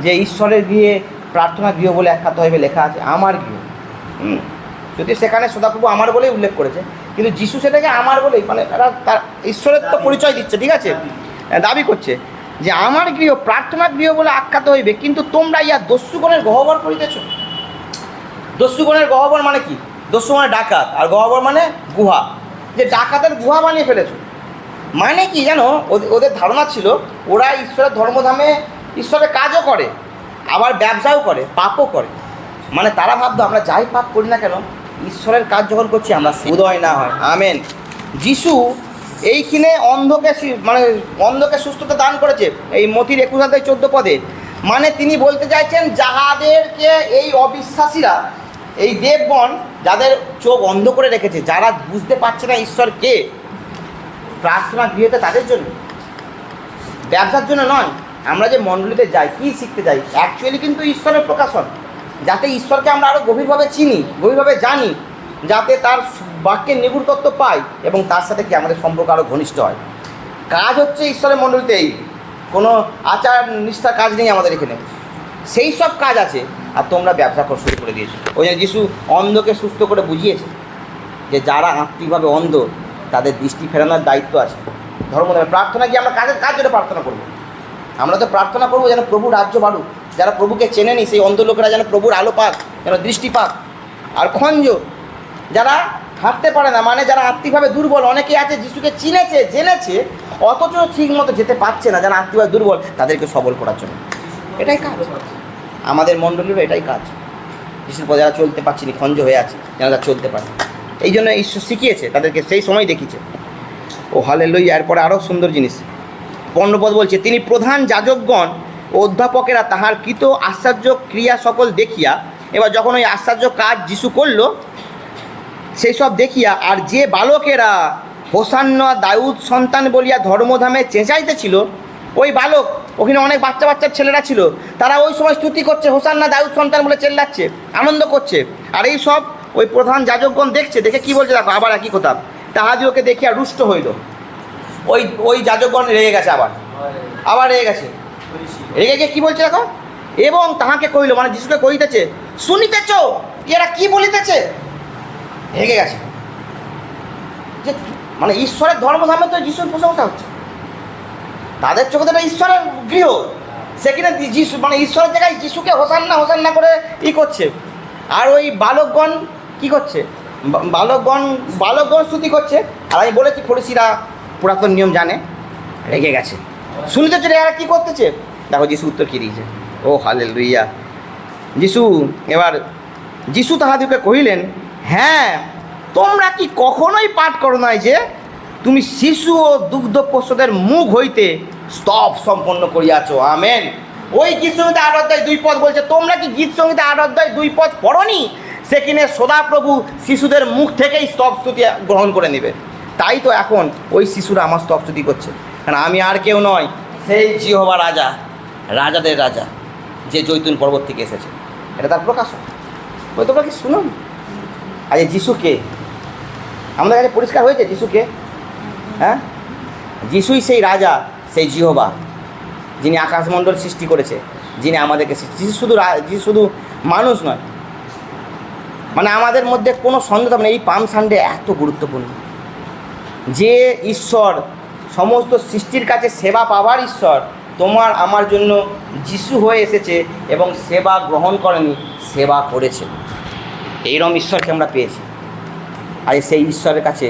যে ঈশ্বরের গৃহে প্রার্থনা গৃহ বলে আখ্যাত হইবে, লেখা আছে আমার গৃহ। যদি সেখানে সদাপ্রভু আমার বলেই উল্লেখ করেছে, কিন্তু যিশু সেটাকে আমার বলেই, মানে তার ঈশ্বরের তো পরিচয় দিচ্ছে, ঠিক আছে, দাবি করছে যে আমার গৃহ প্রার্থনা গৃহ বলে আখ্যাত হইবে, কিন্তু তোমরা ইয়া দস্যুগণের গহ্বর করিতেছ। দস্যুগণের গহ্বর মানে কি? দস্যু মানে ডাকাত, আর গহ্বর মানে গুহা। যে ডাকাতের গুহা বানিয়ে ফেলেছ। মানে কি জানো, ওদের ধারণা ছিল ওরা ঈশ্বরের ধর্মধামে ঈশ্বরের কাজও করে, আবার ব্যবসাও করে, পাপও করে। মানে তারা ভাবতো আমরা যাই পাপ করি না কেন, ঈশ্বরের কাজ যখন করছি আমরা উদয় না হয়। আমেন। যিশু এইখানে অন্ধকে সুস্থতা দান করেছে, এই মতির 21 অধ্যায় 14 পদে। মানে তিনি বলতে চাইছেন যাহাদেরকে এই অবিশ্বাসীরা, এই দেবগণ যাদের চোখ অন্ধ করে রেখেছে, যারা বুঝতে পারছে না ঈশ্বর কে, প্রার্থনা গৃহতে তাদের জন্য, ব্যবসার জন্য নয়। আমরা যে মণ্ডলীতে যাই, কী শিখতে যাই? অ্যাকচুয়ালি কিন্তু ঈশ্বরের প্রকাশন, যাতে ঈশ্বরকে আমরা আরও গভীরভাবে চিনি, গভীরভাবে জানি, যাতে তার বাক্যের নিগুড় তত্ত্ব পাই এবং তার সাথে কি আমাদের সম্পর্ক আরও ঘনিষ্ঠ হয়। কাজ হচ্ছে ঈশ্বরের মণ্ডলীতে এই, কোনো আচার নিষ্ঠার কাজ নেই আমাদের এখানে, সেই সব কাজ আছে। আর তোমরা ব্যবসা শুরু করে দিয়েছো। ওই জন্য যিশু অন্ধকে সুস্থ করে বুঝিয়েছে যে যারা আত্মিকভাবে অন্ধ তাদের দৃষ্টি ফেরানোর দায়িত্ব আছে। ধর্মধামে প্রার্থনা কি আমরা কাজ জন্য প্রার্থনা করবো? আমরা তো প্রার্থনা করবো যেন প্রভু রাজ্য বাড়ুক, যারা প্রভুকে চেনেনি সেই অন্ধ লোকেরা যেন প্রভুর আলো পাক, যেন দৃষ্টি পাক। আর খঞ্জ যারা হাঁটতে পারে না, মানে যারা আত্মিকভাবে দুর্বল, অনেকে আছে যিশুকে চিনেছে জেনেছে অথচ ঠিক মতো যেতে পারছে না, যারা আত্মিকভাবে দুর্বল, তাদেরকে সবল করার জন্য এটাই কাজ। আমাদের মণ্ডলীরও এটাই কাজ। যিশুর পর যারা চলতে পারছে না, খঞ্জ হয়ে আছে, যেন তারা চলতে পারে। এই জন্য ঈশ্বর শিখিয়েছে তাদেরকে, সেই সময় দেখিয়েছে। ও হালেলুয়া। এরপরে আরও সুন্দর জিনিস 15 পদ বলছে, তিনি প্রধান যাজকগণ ও অধ্যাপকেরা তাহার কৃত আশ্চর্য ক্রিয়া সকল দেখিয়া, এবার যখন ওই আশ্চর্য কাজ যিশু করলো সেই সব দেখিয়া, আর যে বালকেরা হোসান্না দাউদ সন্তান বলিয়া ধর্মধামে চেঁচাইতেছিল, ওই বালক, ওখানে অনেক বাচ্চা বাচ্চার ছেলেরা ছিল, তারা ওই সময় স্তুতি করছে, হোসান্না দাউদ সন্তান বলে চেল্লাচ্ছে, আনন্দ করছে। আর এই সব ওই প্রধান যাজকগণ দেখছে, দেখে কি বলছে দেখো, আবার একই কথা, তাহাদিওকে দেখিয়া রুষ্ট হইল। ওই যাজকগণ রেগে গেছে, আবার রেগে গেছে, রেগে গিয়ে কি বলছে দেখো, এবং তাহাকে কহিল, মানে যিশুকে কহিতেছে, শুনিতেছ এরা কি বলিতেছে, রেগে গেছে যে মানে ঈশ্বরের ধর্মধামে তো যিশুর প্রশংসা হচ্ছে, তাদের চোখে তো এটা ঈশ্বরের গৃহ, সেখানে যিশু মানে ঈশ্বরের জায়গায় যিশুকে হোসান্না হোসান্না করে করছে। আর ওই বালকগণ কি করছে, বালকগণ স্তুতি করছে। আর আমি বলেছি ফরিসিরা পুরাতন নিয়ম জানে, রেগে গেছে, শুনিতেছে এরা কী করতেছে। দেখো যিশু উত্তর কী দিয়েছে, ও হালেলুয়া। এবার যিশু তাহাদিওকে কহিলেন, হ্যাঁ, তোমরা কি কখনোই পাঠ করো নাই যে তুমি শিশু ও দুগ্ধপোষ্যদের মুখ হইতে স্তব সম্পন্ন করিয়াছ। আমেন। ওই গীত সংহিতা 8 অধ্যায় 2 পদ বলছে, তোমরা কি গীত সংহিতা 8 অধ্যায় 2 পদ পড়নি? সেখানে সদাপ্রভু শিশুদের মুখ থেকেই স্তব স্তুতি গ্রহণ করে নেবে। তাই তো এখন ওই শিশুরা আমার স্তব স্তুতি করছে, কারণ আমি আর কেউ নয়, সেই জিহোবা রাজা, রাজাদের রাজা, যে জৈতুন পর্বত থেকে এসেছে। এটা তার প্রকাশক। ওই তোমরা কি শুনুন, আর এই যিশুকে আমাদের কাছে পরিষ্কার হয়েছে, যিশুকে, হ্যাঁ, যিশুই সেই রাজা, সেই জিহোবা, যিনি আকাশমণ্ডল সৃষ্টি করেছে, যিনি আমাদেরকে যিশু শুধু মানুষ নয়। মানে আমাদের মধ্যে কোনো সন্দেহ হবে না, এই পাম সানডে এত গুরুত্বপূর্ণ, যে ঈশ্বর সমস্ত সৃষ্টির কাছে সেবা পাওয়ার ঈশ্বর, তোমার আমার জন্য যিশু হয়ে এসেছে এবং সেবা গ্রহণ করেনি, সেবা করেছে। এইরকম ঈশ্বরকে আমরা পেয়েছি। আর সেই ঈশ্বরের কাছে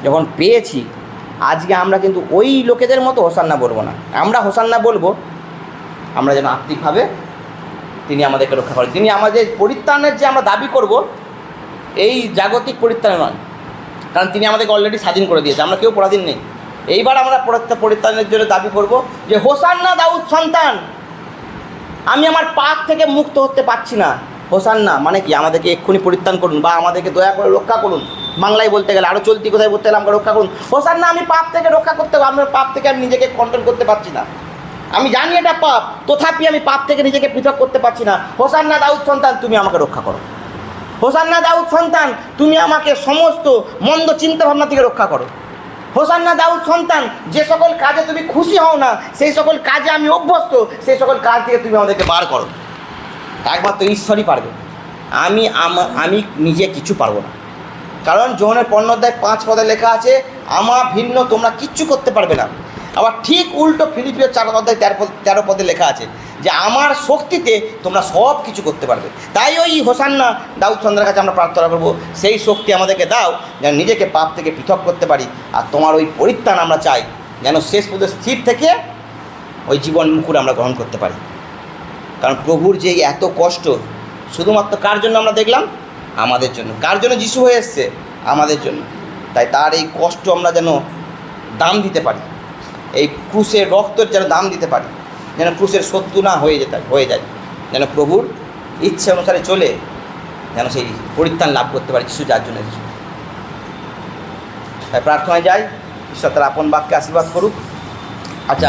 যখন পেয়েছি, আজকে আমরা কিন্তু ওই লোকেদের মতো হোসান্না বলবো না, আমরা হোসান্না বলবো আমরা যেন আত্মিকভাবে তিনি আমাদেরকে রক্ষা করেন। তিনি আমাদের পরিত্রাণের যে আমরা দাবি করব, এই জাগতিক পরিত্রাণ নয়, কারণ তিনি আমাদেরকে অলরেডি স্বাধীন করে দিয়েছে, আমরা কেউ পরাধীন নেই। এইবার আমরা পরিত্রাণের জন্য দাবি করব যে হোসান্না দাউদ সন্তান, আমি আমার পাপ থেকে মুক্ত হতে পারছি না। হোসান্না মানে কি, আমাদেরকে এক্ষুনি পরিত্রাণ করুন, বা আমাদেরকে দয়া করে রক্ষা করুন, বাংলায় বলতে গেলে, আরও চলতি কোথায় বলতে গেলে আমাকে রক্ষা করুন। হোসান্না, আমি পাপ থেকে রক্ষা করতে হবে, আমার পাপ থেকে আমি নিজেকে কন্ট্রোল করতে পারছি না, আমি জানি এটা পাপ, তথাপি আমি পাপ থেকে নিজেকে পৃথক করতে পারছি না। হোসান্না দাউদ সন্তান, তুমি আমাকে রক্ষা করো। হোসান্না দাউদ সন্তান, তুমি আমাকে সমস্ত মন্দ চিন্তাভাবনা থেকে রক্ষা করো। হোসান্না দাউদ সন্তান, যে সকল কাজে তুমি খুশি হও না, সেই সকল কাজে আমি অভ্যস্ত, সেই সকল কাজ থেকে তুমি আমাদেরকে বার করো। একমাত্র ঈশ্বরই পারবে, আমি নিজে কিছু পারবো না। কারণ যোহনের 15 অধ্যায় 5 পদে লেখা আছে, আমার ভিন্ন তোমরা কিচ্ছু করতে পারবে না। আবার ঠিক উল্টো ফিলিপিও 4 অধ্যায় 13 পদে লেখা আছে যে আমার শক্তিতে তোমরা সব কিছু করতে পারবে। তাই ওই হোসান্না দাউদ সন্তানের কাছে আমরা প্রার্থনা করবো, সেই শক্তি আমাদেরকে দাও যেন নিজেকে পাপ থেকে পৃথক করতে পারি। আর তোমার ওই পরিত্রাণ আমরা চাই, যেন শেষ পর্যন্ত স্থির থেকে ওই জীবন মুকুর আমরা গ্রহণ করতে পারি। কারণ প্রভুর যে এত কষ্ট, শুধুমাত্র কার জন্য আমরা দেখলাম, আমাদের জন্য। কার জন্য যিশু হয়ে এসছে, আমাদের জন্য। তাই তার এই কষ্ট আমরা যেন দাম দিতে পারি, এই ক্রুশের রক্তের যেন দাম দিতে পারি, যেন ক্রুশের শত্রু না হয়ে যায়, যেন প্রভুর ইচ্ছে অনুসারে চলে যেন সেই পরিত্রাণ লাভ করতে পারি, যিশু যার জন্য এসেছে। তাই প্রার্থনায় যাই, ঈশ্বর তার আপন বাক্যে আশীর্বাদ করুক। আচ্ছা।